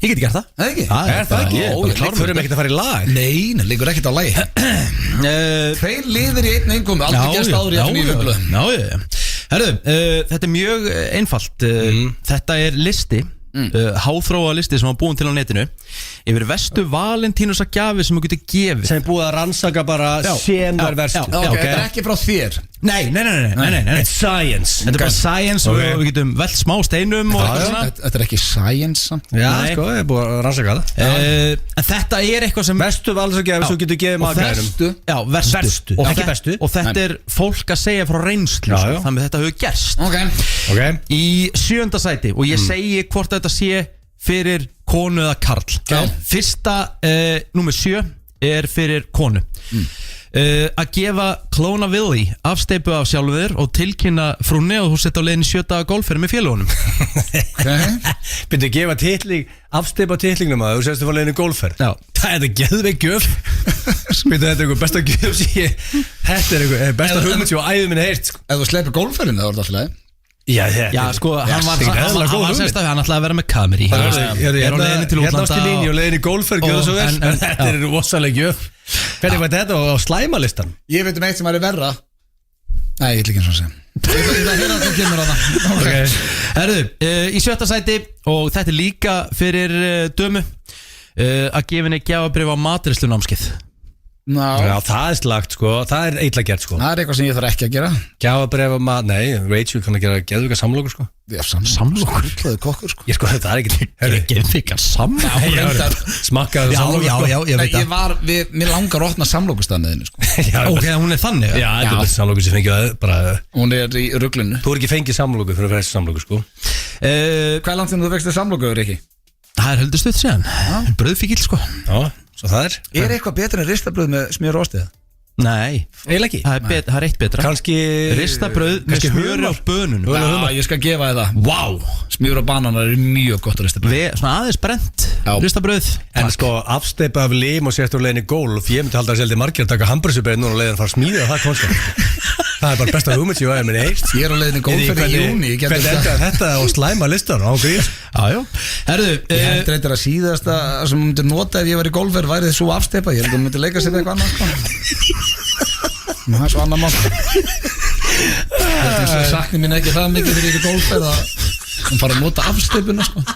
Ég geti gert það Það ekki? Er það ekki? Við förum ekkert að fara í lag Nei, liggur ekkert á lagi Tveir liðir í einn einkomi Aldrei gerst áður í F9 blöð Herðu, þetta er mjög einfalt Þetta er listi háþróa listi sem var búin til á netinu yfir vestu Valentínusa gjafi sem þú getur gefið sem er búið að rannsaka bara sem það er verstu Þetta er ekki frá þér Nei It's science Þetta er bara science og við getum velt smá steinum Þetta er ekki science samt Já, sko, ég er búið að rannsaka það En þetta er eitthvað sem vestu Valentínusa gjafi sem þú getur gefið maður Já, verstu Ekki bestu Og þetta er fólk að segja frá reynslu Þannig að þetta hefur gerst Í 7. sæti og ég segi hvort þetta sé fyrir konu eða karl Fyrsta, númer 7 er fyrir konu Að gefa Klóna Willy afsteipu af sjálfur og tilkynna frúnni og þú setja á leiðin 7 daga golfferð með félögunum Byrju að gefa titling afsteipa titlingnum að þú sést að fá leiðin golfferð Það er þetta geðveik gjöf Byrju þetta er eitthvað besta gjöf Þetta er eitthvað besta hugmynd sem á æðum minni heyrt Ef þú sleipir golfferðin það var þetta alltaf leið Já, sko, hann var sérstæði, hann ætlaði að vera með kameri Er á leiðinni til útlanda Hérna ást í líni og leiðinni í golfferð, gjör það svo vel En þetta er rosalega gjöf Hvernig var þetta á slæmalistan? Ég veit eitt sem væri verra Nei, ég ætla ekki eins og að segja Ég ætla að hýra að þú kemur á það Herðu, í 7. sæti og þetta er líka fyrir dömu að gefa henni gjafabrif á matreiðslunámskeið Já, það er slagt sko, það er illa gert sko Það er eitthvað sem ég þarf ekki að gera Gjafabrif nei, Rachel kann að gera geðvika samlokur sko Já, samlokur, hlaði kokkur sko Ég sko, það er ekki geðvika samlokur Smakkaðu samlokur Já, ég veit það Mér langar að opna samlokustað með henni sko Ok, hún er þannig Já, þetta er samlokur sem fengið bara Hún er í ruglunu Þú er ekki fengið samlokur fyrir að fæsta samlokur sko Hvað langt sem þú vextir samlokur, Rikki? Það er heldur stutt síðan Bröðfíkil sko Já, svo það Er eitthvað betur en ristabröð með smjör og ostiða? Nei, eiginlega ekki Það er eitt betra Kanski ristabröð með smjör á bönunum Já, ég skal gefa þið það Vá, smjör og bananar er mjög gott á ristabröð Svona aðeins brent ristabröð En sko, afsteipa af lim og sért úr leiðinni golf Ég myndi halda að seldi margir að taka hamburgersuberð núna og leiðin fara að smíða það konstant Það er bara besta hugmynd sem ég var að minni eitt Ég er á leiðinni golfferð í júni Hvernig enda þetta á slæma listan á grís Jájó Herðu Ég held reyndar að síðasta sem ég myndi nota ef ég var í golfferð væri þið svo afsteipa Ég held að ég myndi leika sér eitthvað annað Það er svo annar mál Ég sakni mín ekki það mikið þegar ég er í golfferð að fara að nota afsteipuna sko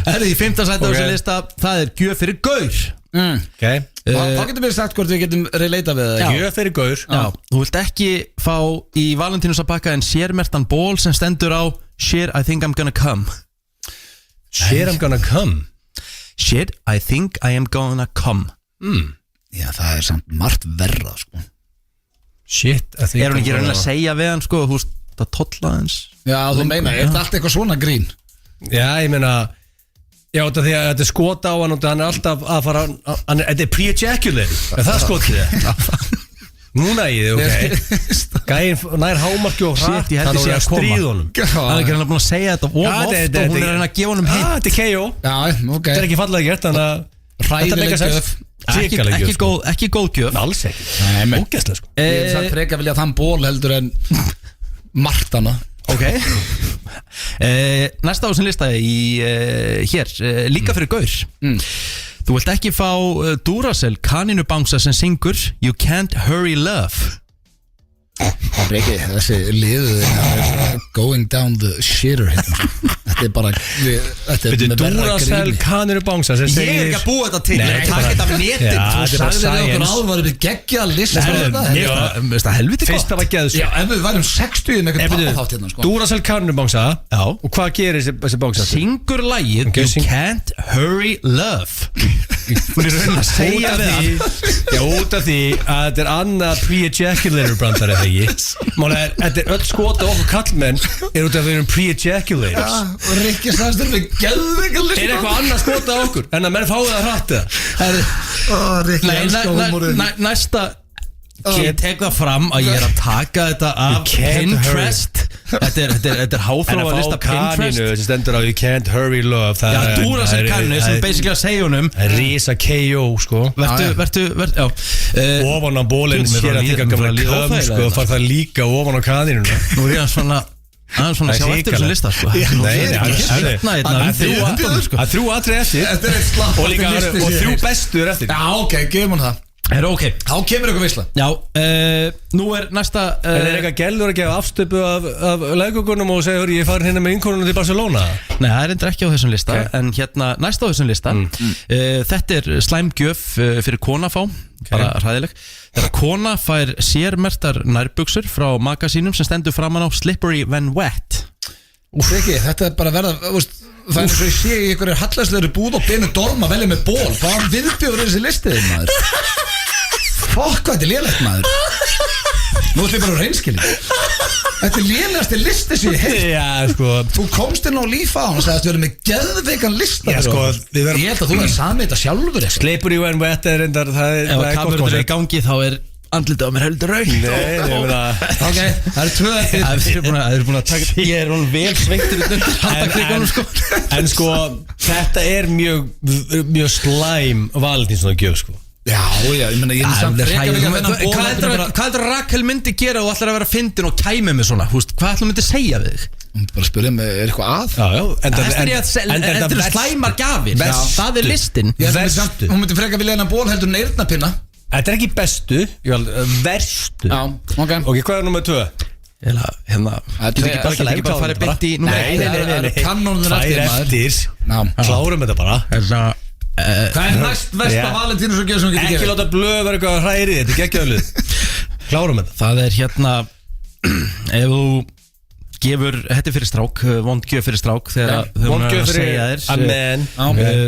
Herðu, í 5. sæti á þessu lista það er gjöf fyrir gaur Þá getur við sagt hvort við getum relata við það Gjöf fyrir gaur Þú vilt ekki fá í Valentínus að pakka en sérmertan ból sem stendur á Shit, I think I'm gonna come Shit, I'm gonna come Shit, I think I am gonna come Já, það er samt margt verra sko Shit, I think Er hún ekki reynilega að segja við hann sko Þú veist, það tollaðins Já, þú meina, er þetta allt eitthvað svona grín? Já, ég meina Já, því að þetta er skot á hann og hann er alltaf að fara Þetta er pre-ejaculate Er það skotið það? Núna í þið, ok Gæinn nær hámarki og hratt Shit, ég held ég sé að stríð honum Hann er ekki reynilega búin að segja þetta of oft og hún er reynilega að gefa honum hitt Þetta er KO Já, ok Þetta er ekki fallega gert, þannig að Hræðileg gjöf Ekki góð gjöf Alls ekki Ógæslega sko Ég hef sagt freka vilja þann ból heldur en Martana Ok Næsta á sem lista í hér líka fyrir gaur Þú vilt ekki fá Duracell kanínubangsa sem syngur You Can't Hurry Love Reki, þessi liðið er going down the shitter Þetta er bara Þetta er Duracell kanínubangsa sem Ég er ekki að búa þetta til Takk þetta af netin Þú sagði þér okkur áður varum við geggja að lista Það er helviti gott Fyrst það var geðs Já, ef við værum 60 með eitthvað pappaþátt hérna sko Duracell kanínubangsa Og hvað gerir þessi bangsa? Syngur lagið You Can't Hurry Love Hún er raunin að segja Já, út af því að þetta er annað pre-ejaculator brandar eða ekki Málega er, þetta er öll skota okkur kallmenn er út af því við erum pre-ejaculators Og Rikki sagðist þér við geðveik að lista Er eitthvað annað skota okkur en að menn fáið að hrætta Rikki elskar húmórinn Næsta Ég tek það fram að ég að taka þetta af Pinterest. Þetta er háþróa lista Pinterest. Sem stendur á You Can't Hurry Love. Já, Duracell kannu sem basically að segja honum Risa K.O. sko. Vertu Ofan á bólinn með það líka gamla köm sko. Far það líka ofan á kanínuna. Nú er ég svona að sjá eftir þessum lista sko. Það er 3 atriði eftir og 3 bestur eftir. Já, ok, gefum hún það. Okay. Þá kemur ykkur veisla. Já, nú er næsta Er eitthvað gælur að gefa afstöpu af leikugunum og segja ég farin hérna með innkonunum til Barcelona? Nei, það er endur ekki á þessum lista En hérna, næsta á þessum lista Þetta er slæmgjöf fyrir konafá Bara hræðileg Þegar kona fær sérmertar nærbuxur frá maka sínum sem stendur framan á Slippery when wet Ekki, þetta er bara verða Það er svo ég sé í ykkur hallæslegri búð og beinu dorma velja með ból Hvað viðbjóður er þessi listiðin maður? Fokk, hvað þetta er lélegt maður Nú ætlum ég bara að reynskilja Þetta er lélegasti listi sem ég heilt Já, sko Þú komst inn á lífa á hann og sagði að þú verður með geðveikan lista Já, sko Ég held að þú verður samið þetta sjálfur Slippery when wet er reyndar Ef að kamerundur er í gangi þá er andlitið á mér heldur raun Ok, það er 2 eftir Það eru búin að taka Ég er hún vel sveiktur undir handakrikunum sko En sko, þetta er mjög slæm valentínsdagagjöf sko Já, ég meina, ég er samt frekar vilja þennan ból Hvað heldur að Rakel myndi gera og ætlar að vera fyndin og kæmi með svona Hvað ætlar myndi segja við þig? Hún myndi bara spyrja mig, er eitthvað að? Þetta eru slæmar gjafir Það er listin Hún myndi frekar vilja þennan ból heldur en eyrnapinna Þetta er ekki bestu, verstu Já, ok Ok, hvað er nummer 2? Hérna Getur ekki bara farið beint í Nei Kannónur eftir Klárum þetta bara Hvað er næst versta valentínusgjöf sem við getum gefið? Ekki láta blöð vera eitthvað hræri, þetta er geggjaðlið Klárum þetta Það er hérna Ef þú gefur Þetta fyrir strák, vond gjöf fyrir strák Þegar hún er að segja þér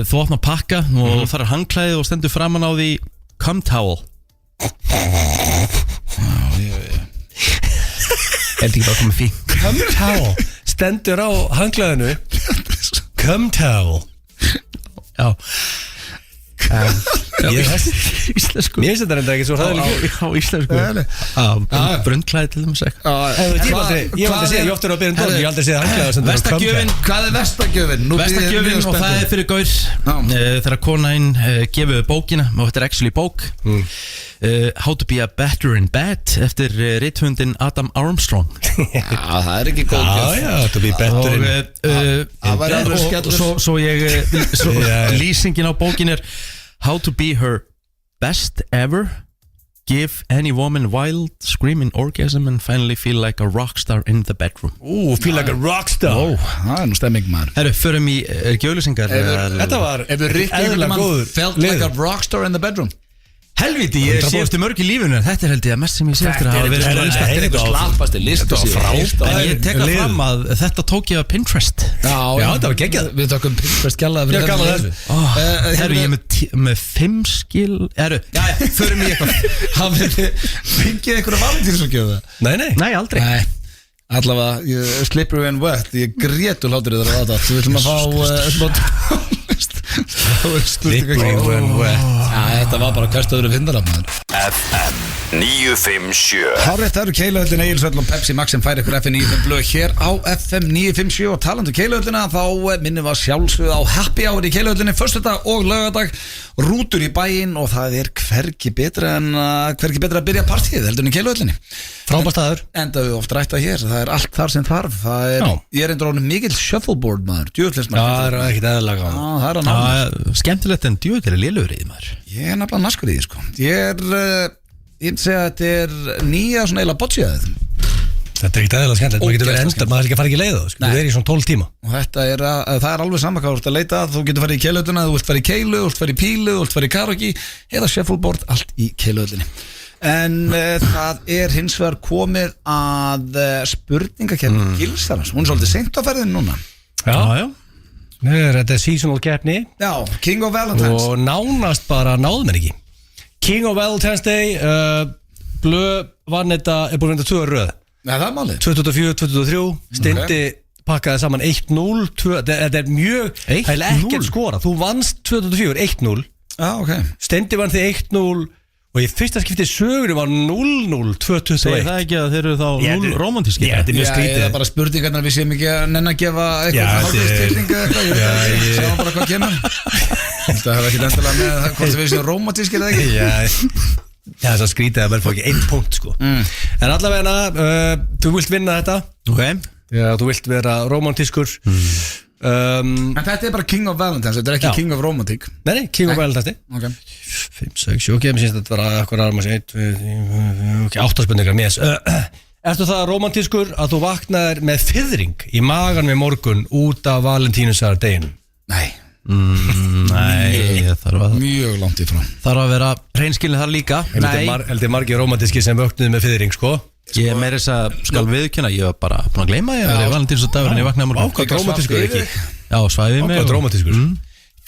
Þú opnar pakka og þar er handklæðið og stendur framan á því Cum towel Er þetta ekki bara komið fín Cum towel Stendur á handklæðinu Cum towel Já Íslensku Mér finnst þetta reynda ekki svo hræðileg á íslensku brundklæði til þess Ég hef aldrei séð, ég ofta er að byrja um dótt Ég hef aldrei séð handklæði Vestagjöfin, hvað er vestagjöfin? Vestagjöfin og það er fyrir gaur þegar konainn gefur bókina og þetta er actually bók How to be a better in bed eftir rithöndin Adam Armstrong Já, það er ekki góð gjöf Já, to be better in Það var alveg skellur Svo lýsingin á bókin er How to be her best ever Give any woman wild screaming orgasm and finally feel like a rockstar in the bedroom Feel like a rockstar Það er nú stemming maður Herru, förum í gjölusingar Þetta var Ef við Rick Egerman felt like a rockstar in the bedroom Helviti, ég sé eftir mörg í lífunu Þetta er held ég að mest sem ég sé eftir að hafa verið Þetta er eitthvað slappasti list En ég tek það fram að þetta tók ég að Pinterest Já, þetta var geggjað Við tókum Pinterest gælaði Já, gaman þessu Herru, ég er með 5 skil Herru, já, förum í eitthvað Hafið þið fengið einhverja valentínsgjöfu? Nei, aldrei Allavega, slippery and wet Ég grétu hlátur þér að það Við viljum að fá tónlist Slippery when wet Þetta var bara hvert öðru vindara FM 957 Hárrétt, það eru Keilöðlin, Egilsvöll og Pepsi Max sem færi ykkur FM 95 blöð hér á FM 957 og talandu Keilöðlina þá minnum við að sjálfsögðu á happy hour í Keilöðlinni föstudag og laugardag rútur í bæinn og það er hvergi betra að byrja partíð heldur en í Keilöðlinni Frábær staður Enda við oft rætta hér, það er allt þar sem þarf Ég er endur ánum mikill shuffleboard maður djúvillismar Það er ekkit eðalega Það er að ná Skemmtilegt en djúvill er lélugur í maður Ég er nefnilega naskur í því sko Ég myndi segja að þetta er nýja svona eila bocciðið Þetta er ekkit eðalega skemmtilegt, maður getur verið endar, maður er ekki að fara ekki leið á þú er í svona 12 tíma Og þetta það er alveg saman hvað þú ert að leita að þú getur farið í Keilöðlina, þú vilt farið í Keilu, þú vilt farið í Pílu, þú vilt farið í Karaoke eða shuffleboard, allt í Keilöðlinni En það er hins vegar komið að spurningakeppni Gilsarans, hún er svolítið seint á ferðinu núna Já Þetta er seasonal keppni Já, King of Valentine's Og nánast bara náðum en ekki King of Valentine's Day Blöð vann þetta, er búin að vinna 2 röð Nei, það er málið 2024, 2023 Steindi pakkaði saman 1-0 Þetta er mjög, það er ekkert skora Þú vannst 2024, 1-0 Já, ok Steindi vann því 1-0 Og í fyrsta skipti sögur var 0-0-2-21. Segir það ekki að þeir eru þá 0 romantískir? Já, þetta er mjög skrítið. Það er bara spurningarnar við séum ekki að nenn að gefa eitthvað hálfistilning eða eitthvað. Ég sjá bara hvað kemur. Þetta hefur ekki endilega með hvort við séum romantískir eða ekki. Já, það er skrítið að verður fá ekki 1 punkt sko. En allavega, þú vilt vinna þetta. Ok. Já, þú vilt vera romantískur. En þetta er bara King of Valentine's, þetta er ekki King of Romantic. Nei, King of Valentine's. Ok. 5, 6, 7, ok, mér syns þetta var eitthvað arma 1, 2, 8 spurningar með þess. Ertu það romantískur að þú vaknaðir með fiðring í magan með morgun út af Valentínusar deginum? Nei. Nei, þarf að Mjög langt ifrá. Þarf að vera hreinskilin þar líka. Heldur margir romantíski sem vöknuði með fiðring, sko. Ég meira þess að skal viðkynna, ég var bara búin að gleyma ég að vera Valentínusdagurinn ég vaknaði morgun. Ákvæmt romantískur ekki. Já, svæfið mig. Ákvæmt romantískur.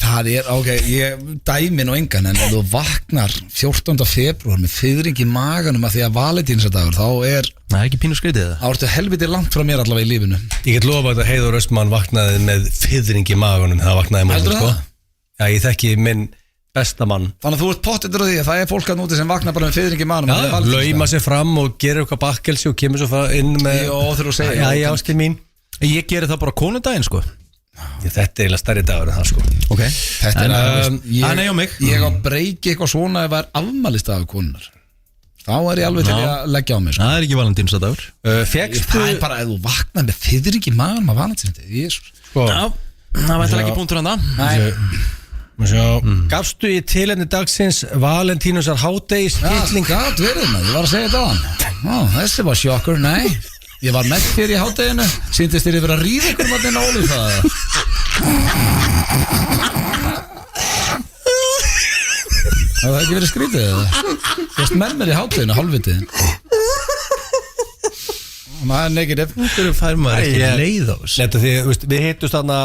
Það er, ok, ég dæmi nú engan en ef þú vaknar 14. febrúar með fiðring í maganum að því að Valentínusdagur þá er Það er ekki pínu skrítið það. þá ertu helviti langt frá mér allavega í lífinu. Ég get lofa að Heiður Östmann vaknaði með fiðring í maganum þegar það vaknaði morgun, Heldurðu sko. það? Já, ég þekki minn besta mann. Þannig að þú ert pottitur á því að það er fólk að núti sem vaknar bara með fiðring í maganum. Já, lauma sig fram og gerir eitthvað bakkelsi og kemur svo inn með Jó, þegar þú segir. Já, áskil mín. Ég geri það bara konudaginn sko. Þetta er eiginlega stærri dagur en það, sko. Ok. Þetta er nei og mig. Ég á breyki eitthvað svona ef það er afmælisdagur konunnar. Þá er ég alveg til að leggja á mig, sko. Það er ekki Valentínusdagur. Fékkstu Það er bara ef þú vaknar með fiðring í maganum að Valentínusdegi. Jésús. sko, Já, það vært ekki punktur hann það. Nei. gafstu í tilefni dagsins Valentínusar hádegis hitling? Já, gat verið maður, ég var að segja þetta á hann. Þessi var sjokkur, nei. Ég var með þér í hádeginu. Sýndist þér yfir að ríða ykkur maður inn á Óli það. Það hefði ekki verið skrítið eða? Þú varst með mér í hádeginu, hálfvitiðin. Það er negativ. Hverju fær maður ekki leið á þessu? Leta því, við hittust þarna,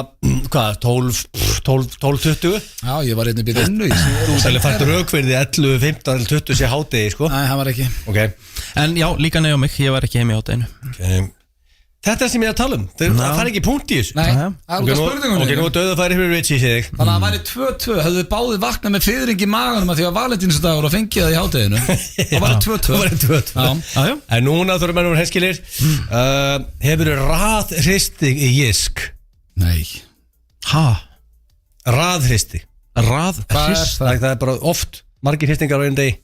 hvað, 12-20? Já, ég var einnig býð innu í Þú sæli fært raukverði 11, 15, 20 sé hádegi, sko. Nei, það var ekki. Ok. En já, líka nei og mig, ég var ekki heim í hátteginu. Þetta er sem ég er að tala um. Það fær ekki punkt í þessu. Nei, það er út af spurningum. Ok, nú er dauðafæri fyrir Richie, sé þig. Þannig að það væri 2-2. Höfðu þið báðið vaknað með fiðring í maganum að því að Valentínusdagur og fengið það í hádeginu. Það væri 2-2. Það væri 2-2. Já. En núna þurfum við henskilir. Hefur þú raðhristi í jisk? Nei. Ha? Raðhristi. Raðhrist? Það er bara oft margir hristingar á einu degi.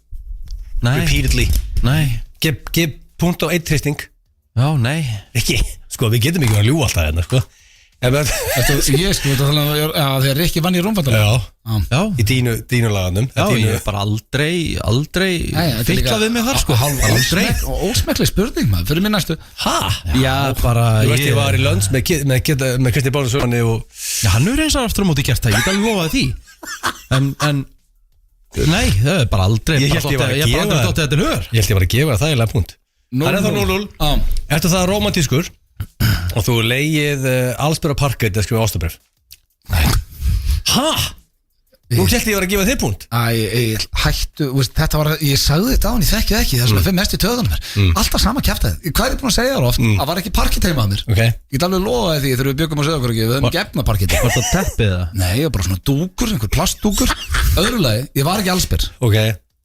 Nei. Repeatedly. Nei. Gef punkt á 1 hristing. Já, nei. Ekki, sko, við getum ekki að ljúga alltaf hérna, sko. Ég sko, þegar Rikki vann í rúmfattalega. Já. Í dínu laganum. Já, ég er bara aldrei fylgla við mig þar, sko. Aldrei. Og ósmekkleg spurning maður, fyrir mér næstu. Já, bara Þú veist, ég var í Lönns með Kristi Bánarsson og Já, hann er eins og aftur á móti gert það, ég get alveg lofaði því. En nei, það er bara aldrei. Ég held ég var að gefa það eiginlega punkt. Það er þá 0-0. Eftir það romantískur og þú leigið allsbjörn á parkett að skrifa ástabref. Nei. Nú held ég var að gefa þér punkt. Hættu, þetta var, ég sagði þetta á hann, ég þekki það ekki, það er svona fyrir mest í töðunum mér. Alltaf sama kjaftaði. Hvað er ég búin að segja þér oft? Það var ekki parkett heima að mér. Ég get alveg lofaði því þegar við byggum á Sauðárkróki, við höfum gefna parkett. Var það teppið það? Nei, ég var bara svona dúkur, einhver plastdúkur. Öðru lagi, ég var ekki allsber.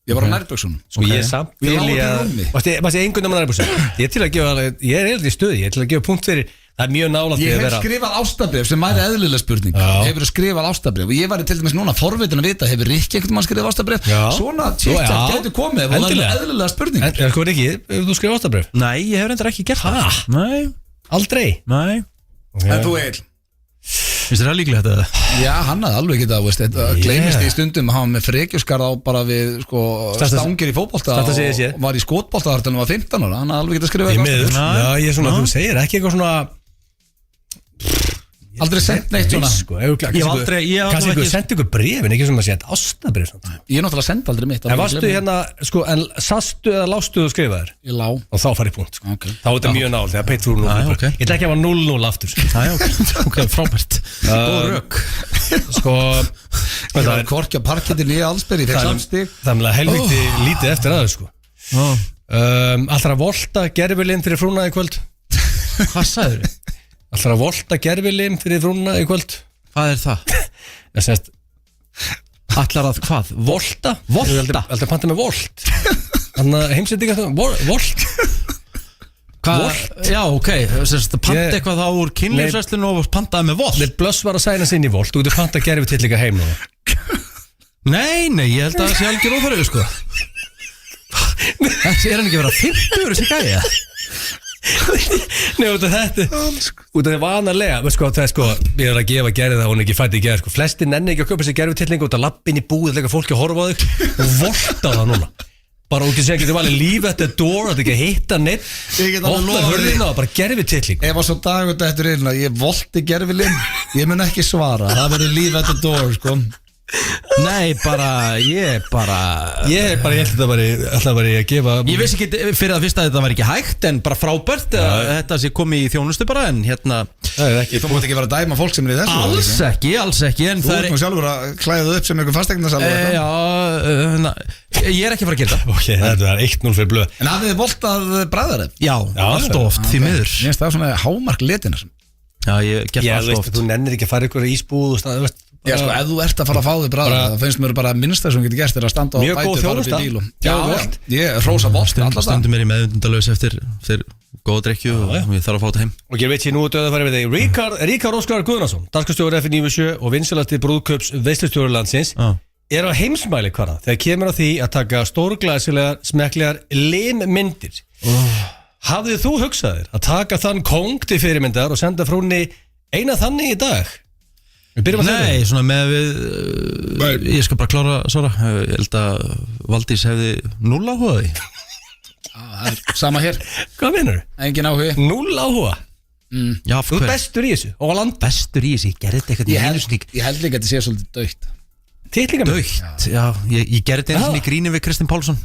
Ég var á nærböksunum. Og ég samt til í að Varst ég einhvern veginn á nærböksunum? Ég er eiginlega í stöði, ég er til að gefa punkt fyrir. Það er mjög nálægt Ég hef skrifað ástabrif sem væri eðlileg spurning. Hefur þú skrifað ástabrif? Og ég var til dæmis núna forvitin að vita, hefur Rikki einhvern mann skrifað ástabrif? Svona tjekkt getur komið ef það er eðlilega spurning. En sko Rikki, hefur þú skrifað ástabrif? Nei, ég hef reyndar ekki gert það. Nei. Aldrei? Nei. En þú Egill? Finnst þér það líklegt þetta? Já, hann hafði alveg getað, þetta gleymist í stundum að hafa með frekjuskarð á bara við stangir í fótbolta og var í skotbolta þar til hann var 15 ára, hann hafði alveg getað skrifað eitthvað. Já, ég er svona, þú segir ekki eitthvað svona aldrei sendt neitt svona. Kanski ykkur sendi ykkur brefin, ekki sem að segja ástabrif. Ég náttúrulega sendi aldrei mitt. En varstu hérna, sko, en sastu eða lástu þú skrifaðir? Ég lá. Og þá farið punkt, sko. Þá er þetta mjög nál, þegar peitt þú 0. Ég ætla ekki að hafa 0-0 aftur. Ok, frábært. Góð rök. Sko, það er korkja parkettin í allsberi, þegar samstík. Það er helviti lítið eftir aðeins, sko. Alltaf að volta gerfilinn fyrir frúna í kvöld. Hvað sagður þið? Alltaf að volta gerfilinn fyrir frúna í kvöld. Hvað er það? Það sést Ætlar að hvað? Volta? Alltaf panta með Volt. Þannig að heimsendinga það Volt. Já, ok, panta eitthvað þá úr kynlífsverslun og pantaði með Volt. Lill Blöss var að sæna sig inn í Volt. Þú getur panta gerfitillíka heim núna. Nei, ég held að það sé algjör óþarfi, sko. Þessi hann ekki að vera 50 þessi gæja? Nei, út af þetta út af því vanalega það er sko, ég er að gefa gerði það hún ekki fætti í gerði sko, flesti nenni ekki að köpa sér gerfitillingu út af lappin í búið, leika fólki að horfa á þig og volta það núna bara út í segja, getur valið leave at the door að ekki hitta neitt, opna hörðina og bara gerfitilling. Ef að svo dagur þetta eftir einn að ég volti gerfilinn, ég mun ekki svara, það verður leave at the door sko. Nei, ég held þetta bara að gefa. Ég vissi ekki fyrir að fyrsta að þetta var ekki hægt en bara frábært þetta sé komið í þjónustu bara en hérna Þú mútt ekki vera að dæma fólk sem er í þessu Alls ekki en Þú ert nú sjálfur að klæða upp sem einhver fasteignarsali Já, ég er ekki að fara að gera það Ok, þetta er 1-0 fyrir Blöð. En hafið þið voltað bræðaref? Já, allt of því miður Ég finnst það svona hámark litina Já, ég gert það allt of Þú nennir ekki að fara ykkur í ísbúð Já, sko, ef þú ert að fara að fá þig bræðaref það finnst mér bara minnst það sem getur gert er að standa mjög góð þjónusta Ég hrósa Volt Stundum mér í meðundalaus eftir góða drikju og ég þarf að fá þetta heim Og ég veit sér nú að döða farið við þig Ríkar Óskar Guðnason, dagskrárstjóri F97 og vinsalasti brúðkaups veislustjóri landsins er á heimsmæli hverða þegar kemur á því að taka stórglæsilegar smekklegar limmyndir Hafðið þú hugsaðir að taka þann kóng til fyrirmyndar og senda frúnni eina þannig í dag? Nei, svona með við ég skal bara klára svara ég held að Valdís hefði 0 áhuga því Sama hér Hvað meinarðu? Engin áhuga 0 áhuga? Já, Þú er bestur í þessu og á land Bestur í þessu, ég gerði þetta eitthvað Ég held líka að þetta sé svolítið dautt Titlingamynd? Já, ég gerði þetta einu sinni í gríni við Kristinn Pálsson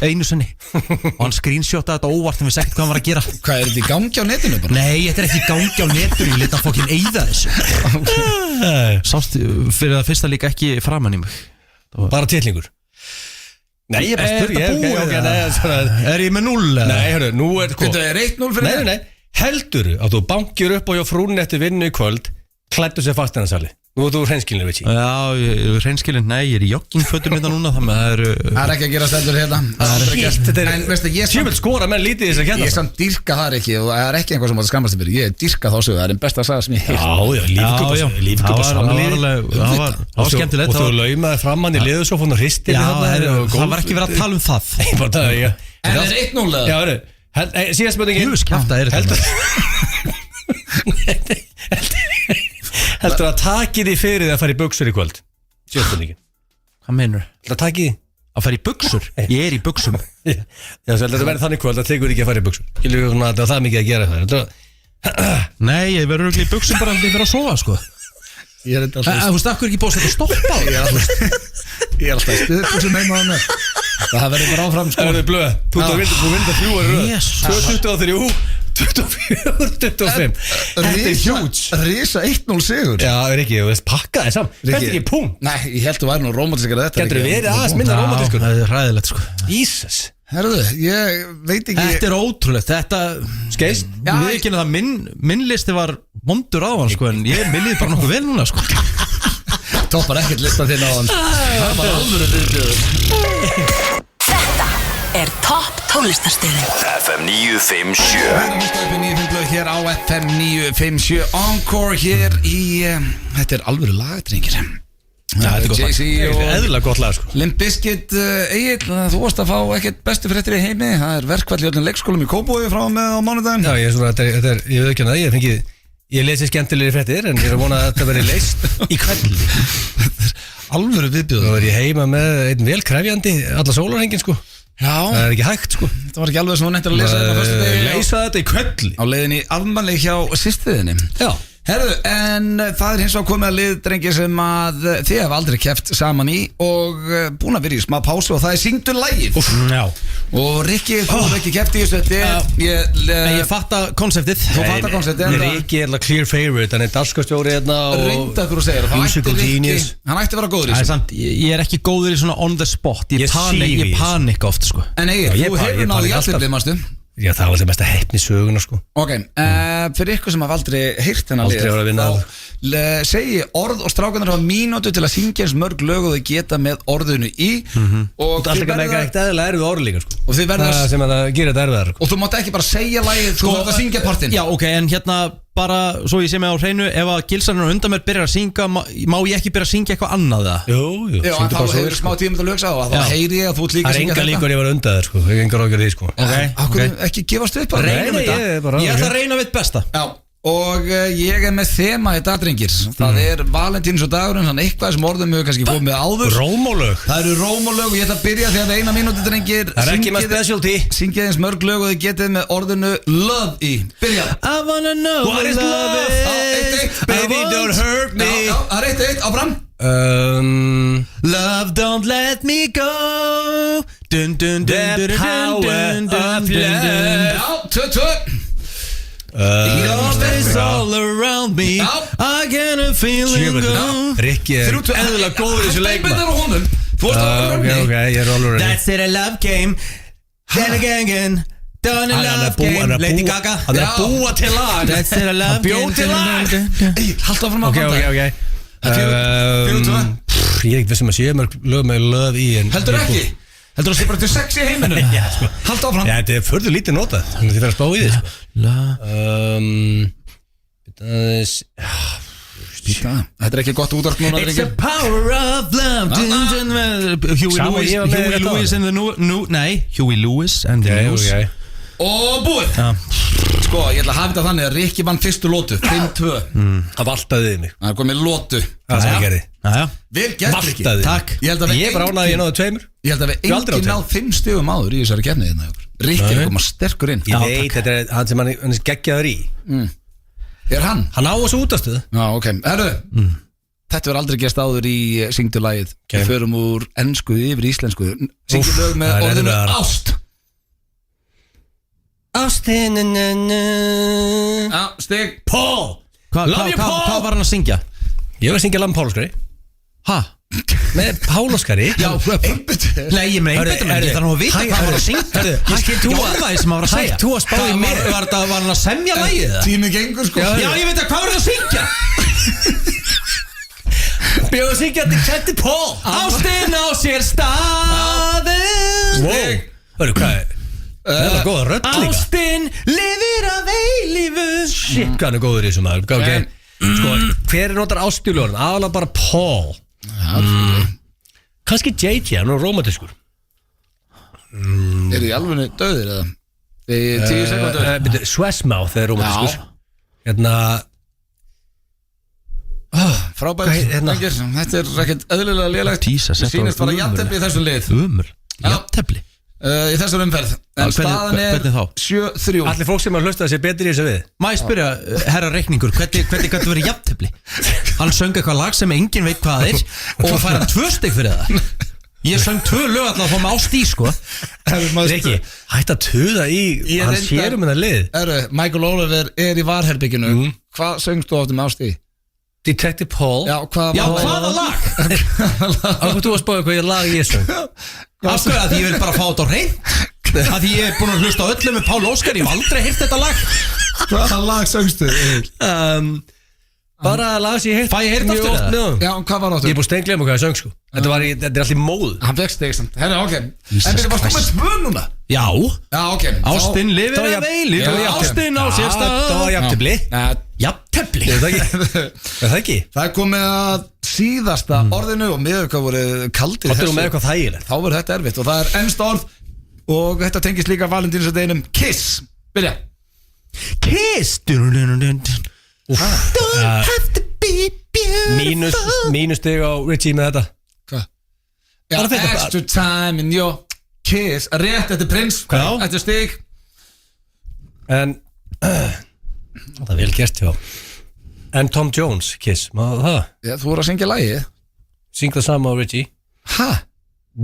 einu sinni og hann screenshotaði þetta óvart en við segði hvað hann var að gera Hvað er þetta í gangi á netinu bara? Nei, þetta er ekki í gangi á netinu ég leta fokkin eyða þessu Sást fyrir það fyrsta líka ekki framan í mig Bara titlingur? Nei, ég er bestur Er ég með 0? Nei, hörru, nú er Þetta er 1-0 fyrir þér? Nei, heldur að þú bankir upp á hjá frúnni eftir vinnu í kvöld klæddu sér fasteinasali Nú er þú hreinskilin, veit ég Já, ég er hreinskilin, nei, ég er í joggingfötum þetta núna þannig að það er ekki að gera stendur hérna En veistu, ég Sjöfell skora menn lítið þess að kenna Ég samt dýrka þar ekki og það er ekki einhvað sem átt að skammast fyrir Ég dýrka þá sögu, það er einn besta saga sem ég heilt lífgöpa samlíði Það var skemmtilegt Og þú laumaði fram hann í liðusófun og hristir það var ekki verið að tala um það En er 1-0 eða? Já, hörru, síðast spurningin Heldur að taki því fyrir því að fara í buksur í kvöld? Sjöfningin Hvað meinur? Heldur að taki því? Að fara í buksur? Ég er í buksum Já, svo heldur að verði þannig kvöld að tegur ekki að fara í buksur Skilur við svona að það er mikið að gera það Nei, ég verður örugglega í buksum bara að ég fyrir að sofa, sko Þú veist, akkur ekki búið að setja stoppa á Ég er alltaf í stuðbuksum heima á mér Það verður bara áfram, sko Það verður blöð, þú vinda 3 röð 24-25 Þetta er huge Rísa 1-0 sigur Já, það er ekki, þú veist, pakka það saman Þetta er ekki punkt Nei, ég held að þú væri nú rómantískar þetta Getur verið aðeins minna rómantískur Það er ræðilegt, sko Jesus Herðu, ég veit ekki Þetta er ótrúlegt, þetta Skeist Við ekki að minn listi var vondur á hann, sko En ég millið bara nokkuð vel núna, sko Toppar ekkert lista þinn á hann Það var alvöru viðbjöður Þetta er topp tónlistarstöðin FM 957 Hér á FM 957 Encore hér í Þetta er alvöru lagadrengir Já, þetta er gott lag Eðlilega gott lag, sko Limp Bizkit, Egill, þú varst að fá ekkert bestu fréttir í heimi Það er verkfall í öllum leikskólum í Kópavogi frá með á mánudaginn Já, ég er svona, þetta er, ég veit ekki að það Ég lesi skemmtilegri fréttir En ég er að vona að þetta veri leist í kvelli Þetta er alvöru viðbjöður Þá er ég heima með einn vel krefjandi alla sólarhengin, sko Já Það er ekki hægt, sko Þetta var ekki alveg sem hún nefndir að lesa þetta á föstudegi Leysa þetta í kvelli Á leiðinni afmæli hjá systriðinni Já Herðu, en það er hins vegar komið að lið, drengir, sem að þið hafa aldrei keppt saman í og búin að vera í smá pásu og það er syngdu lagið. Já. Og Rikki, þú hefur ekki keppt í þessu, ég fatta konseptið. Þú fatta konseptið. Rikki er alltaf clear favorite, hann er darskastjóri hérna og reynda þú að segja það. musical genius. Hann ætti að vera góður í þessu. Ég er ekki góður í svona on the spot, ég panika oft, sko. En Egil, þú hefur náðu jafnvillið, mástu. Já, það var það mesta heppni söguna sko. Ok, fyrir ykkur sem hafa aldrei heyrt hennar Aldrei var að vinna segi orð og strákarnir hafa mínútu til að syngja eins mörg lög og þau geta með orðinu í og Það er alltaf með ekkert eðlilega erfið orð líka sko. og þið verða Það sem að það gerir þetta erfiðar sko. og þú mátt ekki bara segja lagið, þú mátt að syngja partinn. Já, ok, en hérna bara, svo ég sé mig á hreinu, ef að gilsarinn undan mér byrjar að syngja, má ég ekki byrja að syngja eitthvað annað það? Jú, Já, en þá hefur smá tíma til að lögsa og þá heyri ég að þú ert líka að syngja þetta. Það er enga líkur ég var undan þér sko. Það er enga rákjör því sko. Akkur ekki gefast upp bara. Reynum þetta. Ég ætla að reyna við besta. Já, og ég er með þema í dag, drengir. Það er Valentínus og dagurinn, þannig eitthvað sem orðum við kannski komið áður. Rómálög. Það eru rómálög og ég ætla að byrja því að eina mínúti, drengir. Það er ekki með specialty. Syngið eins mörg lög og þið getið með orðinu love í. Byrja. I wanna know what is love. Baby don't hurt me. Já, það er 1-1, áfram. Love don't let me go. Dun dun dun dun dun dun dun. Já, 2-2. Love is all around me. I get a feeling go. Rikki er eðlilega góður í þessu leikma. Þú varst að Ok, ég er alveg That's it, a love game. Then again. Done a love game. Lady Gaga. Hann er búa til lag. That's it, a love game. Bjóð til lag. Haldt áfram að Ok Ég er ekkert vissum að sé mörg lög með love í Heldur ekki? Heldur það sé bara til sex í heiminu? Já, sko. Haldt áfram. Já, þetta er förður lítið notað. Þannig að þið verður að spá í því sko. Þetta er ekki gott útvarp núna. It's the power of love. Huey Lewis and the News. Og búið. Sko, ég ætla að hafa þetta þannig að Rikki vann fyrstu lótu 5-2. Það valtaði mig. Það er komið lótu. Það sem ég gerði. Vel gert, Rikki. Takk. Ég bara ánaði að ég náði 2. Ég held að við enginn náð 5 stigum áður í þessari keppni hérna. Rikki er komað sterkur inn. Ég veit, þetta er hann sem hann er geggjaður í. Er hann? Hann á þessu útastöðu. Já, ok. Herru, þetta verður aldrei gerst áður í syngdu lagið. Við förum úr ensku yfir íslensku. Syngjum lög með orðinu ást. Ástin. Já, stig. Paul. Hvað var hann að syngja? Ég var að syngja Lamb Pálaskari. Hæ? Með Pálaskari? Já, nei, ég með einbættum ekki. Það er nú að vita hvað hann var að syngja. Ég skil þú að það sem hann var að segja. Þú að spá í mér. Var hann að semja lagið það? Tími gengur sko. Já, ég veit að hvað var hann að syngja. Bjóð að syngja til Ketti Paul. Ástin á sér staðinn. Wow. Hörru, hvað er? Það er góða rödd líka. Ástin lifir að eilífu. Shit, hvað hann er góður í þessu maður. Okay. Sko, hver notar ástjúljóðan? Aðalega bara Paul. Kannski JJ, hann er romantiskur. Er þið í alveg döðir eða? 10 sekundur. Swessmouth er romantiskur. Hérna Frábært, þetta er ekkert eðlilega lélegt. Sýnist bara jafntefli í þessu lið. Jafntefli? Í þessar umferð. En staðan er 7-3. Allir fólk sem har hlustað sér betri í þessu við. Má ég spyrja, herra reikningur, hvernig gæti verið jafntefli? Hann söng eitthvað lag sem enginn veit hvað það er og fær hann 2 stig fyrir það. Ég söng 2 lög alltaf að fá mig á stí, sko. Rikki, hætt að tuða í hann sérum en að lið. Michael Oliver er í varherbygginu. Hvað söngst þú áttum á stí? Detective Paul. Já, hvaða lag? Ákveð þú að spáðu hvað ég lag ég söng? Afhverju að ég vil bara fá þetta á hreint? Að ég er búin að hlusta á öllu með Pál Óskar. Ég hef aldrei heyrt þetta lag. Hvaða lag söngstu? Bara lag sem ég heilt. Fæ ég heyrt aftur það? Já, hvað var áttur? Ég er búin að stenglega með hvað ég söng sko. Þetta er allir móð. Hann fekk stig samt. Herra, ok. En við varst þú með 2 núna? Já, ok. Ástin lifir að eilífu. Ástin á sér stað. Það var jafntefli. Jafntefli? Það ekki? Það er komið að síðasta orðinu og miður hvað voru kaldir þessu. Með eitthvað þægilegt. Þá verður þetta erfitt og það er ennst orð og þetta tengist líka Valentínusardeginum. Kiss. Byrja. Kiss. Don't have to be beautiful. Mínus stig á Richie með þetta. Hvað? Extra time in your kiss. Rétt, þetta er prins. Þetta er stig. En það er vel gert hjá. En Tom Jones, Kiss, maður það? Já, þú voru að syngja lagið. Syng það sama á Richie. Hæ?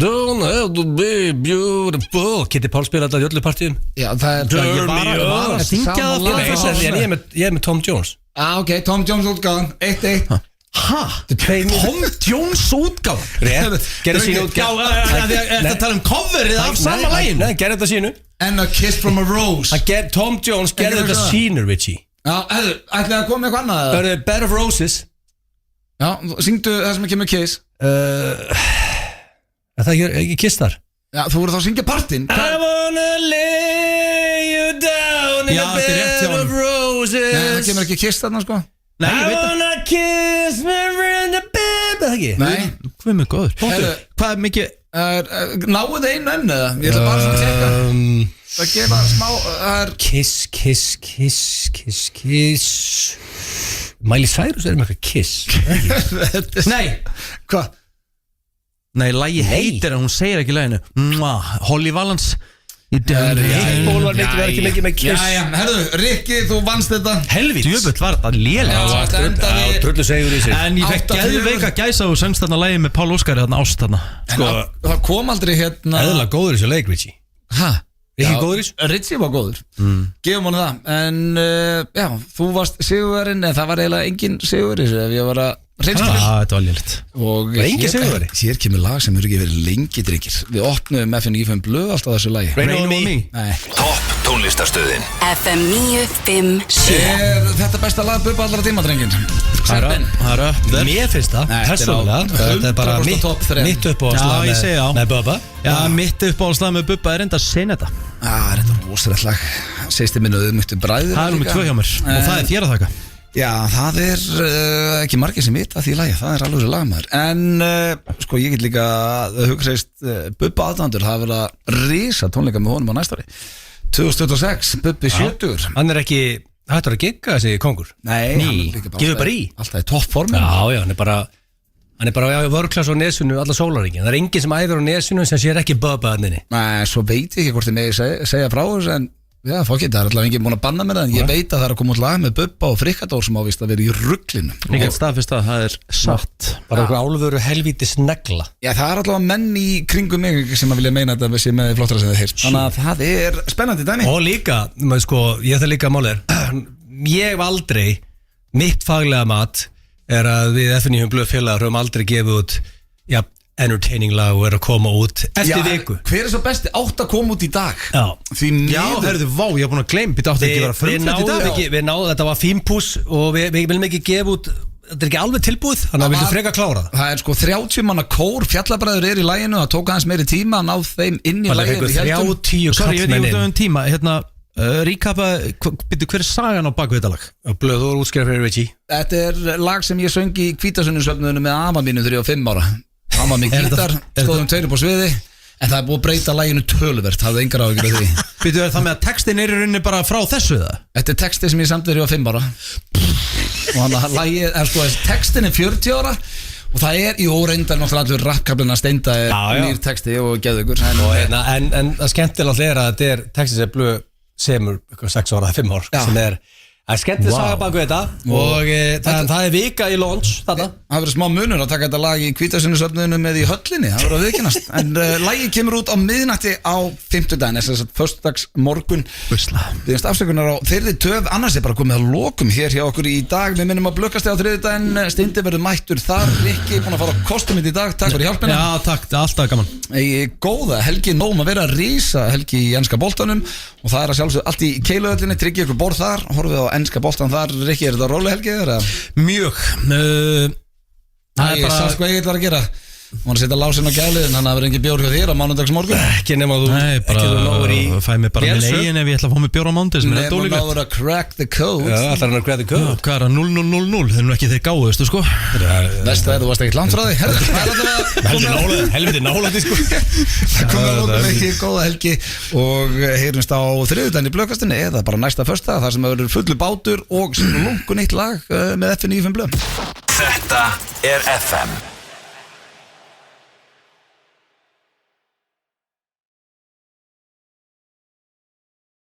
Don't have to be beautiful. Kitty Paul spila alltaf í öllu partíum. Já, það er ég var að syngja það. Ég er með Tom Jones. Ok, Tom Jones útgáðan 1-1. Hæ? Tom Jones útgáðan? Rétt, gerði sínu útgáðan. Þetta tala um coverið af sama læginu. Nei, gerði þetta sínu. And a kiss from a rose. Tom Jones gerði þetta sýnur, Richie. Já, hefur, ætlaði að koma með eitthvað annað? Það er Bed of Roses. Já, syngdu það sem kemur kiss. Það er ekki kiss þar. Já, þú voru þá að syngja partinn. I wanna lay you down in a bed of roses. Nei, það kemur ekki kiss þarna, sko. Nei, I wanna kiss me in the bed. Það ekki? Nei. Hvað er mjög góður? Hvað er mikið? Náðu þið einu enn eða? Ég ætla bara svona að tjekka. Það gefa smá Kiss Miley Cyrus er með eitthvað kiss. Nei. Hvað? Nei, lagi heitir en hún segir ekki laginu. Holly Valance. Hitból var ekki mikið með kiss. Jæja, herðu, Rikki, þú vannst þetta. Helvíts. Djöfull var þetta lélega. Trullu segur í sig. En ég fekk geðveika gæsa og söngst þarna lagi með Pál Óskari þarna ást þarna. Það kom aldrei hérna. Eðla góður í þessu leik, Richie. Hæ? Ekki góður í þessu? Richie var góður. Gefum hann það. En já, þú varst sigurverinn en það var eiginlega engin sigur í þessu ef ég var að reynskilja. Þetta var lélitt. Og hér kemur lag sem eru ekki verið lengi drengir. Við opnum FM 95 blöð alltaf þessu lagi. Rain on me. Topp tónlistarstöðin FM 957 Er þetta besta lag Bubba allra tíma drengin? Það er upp. Mér finnst það, persónulega. Þetta er bara mitt uppáhaldslag með Bubba. Já, mitt uppáhaldslag með Bubba er enda að segja þetta. Það er þetta rosalegt lag. Segist þið minnuðu mjög bræður. Það er nummið 2 hjá mér og það er þér að þakka. Já, það er ekki margir sem vita því lagi, það er alveg þessu lagmaður. En sko ég get líka hugsaðist Bubba aðdandur, það er verið að rísa tónleika með honum á næsta ári 2026, Bubbi 70. Hann er ekki hættur að gigga þessi kongur. Nei, gefur bara í. Alltaf í toppformin. Já, hann er bara á vörklass á nesunu alla sólaringin. Það er enginn sem æður á nesunu sem sér ekki Bubba aðninni. Nei, svo veit ég ekki hvort þið megi segja frá þessu en já, fokk ég, það er alltaf enginn búin að banna mér það en ég veit að það er að koma út lag með Bubba og Frikkadór sem ávist að vera í rugglinu. Ég get staðfist að það er satt. Bara okkur álfuru helvítis negla. Já, það er alltaf menn í kringum mig sem að vilja meina þetta við séum með flottara sem þið heyrst. Þannig að það er spennandi dæmi. Og líka, sko, ég það líka málir ég hef aldrei mitt faglega mat er að við FNÍ blöð félagar höfum aldrei gefið út entertaining lag og er að koma út eftir viku. Hver er svo besti átt að koma út í dag? Já, herðu, vá, ég hef búin að gleyma Býttu átti ekki að vera frumflutt í dag Við náðum, þetta var fínpús og við viljum ekki gefa út þetta er ekki alveg tilbúið, þannig að við viljum freka klára það er sko 30 manna kór, Fjallabræður er í læginu það tók aðeins meiri tíma að ná þeim inn í læginu 30 Sorry, ég veit ekki um tíma Ríkapa, býttu hver er sagan á baku þetta lag? Blöður útskjara fyrir Richie Þetta er lag sem ég söng í Hvítasunnunsöfnunum með afa mínu 3 og 5 ára Amma með gítar, stóðum 2 upp á sviði en það er búið að breyta læginu töluvert það er engar áhyggjur af því Býttu það með að textin er í rauninni bara frá þessu það? Þetta er texti sem ég samt verið á 5 ára og hann að lægið, sko textin er 40 ára og það er í óreindar náttúrulega allur rappkablina steinda nýr texti og geðugur En það skemmtilega er að þetta er texti sem blöð semur 6 ára, 5 ár sem er Það er skemmtileg saga baku þetta og það er vika í launch þetta. Það verður smá munur að taka þetta lag í Hvítasunnunsöfnunum með í höllinni, það verður að viðkennast en lagið kemur út á miðnætti á 50 daginn, þess að föstudags morgun Við erum afsökunar á þeirri töf annars er bara komið að lokum hér hjá okkur í dag við minnum að blökkast á 3. daginn Steindi verður mættur þar, Rikki búin að fara á kostumit í dag, takk fyrir hjálpina Já, takk, alltaf gaman Góða helgi, nóg að vera að rísa helgi í enska boltanum og það er að sjálfsögðu allt í Keiluhöllinni, tryggja ykkur borð þar, horfið á enska boltan þar, Rikki, er þetta róluhelgi eða? Mjög Það er bara Hvað ég ætlar að gera Má að setja lásin á gælið en hann verður engin bjór hjá þér á mánudagsmorgun Ekki nema þú fæ mig bara minn eigin ef ég ætla að fá mig bjór á mánudags Nefnum náður að crack the code Já, ætlar hann að crack the code Hvað er það? 0-0-0-0 Það er nú ekki þeir gáðustu sko Vest að þú varst ekkert langt frá því Helviti nálætti sko Það komið að lókum ekki góða helgi og heyrumst á 3. daginn í blökkastinni eða bara næsta föstudag þar sem verður fullu bátur og lungun eitt lag með FM 95 blöð Þetta er FM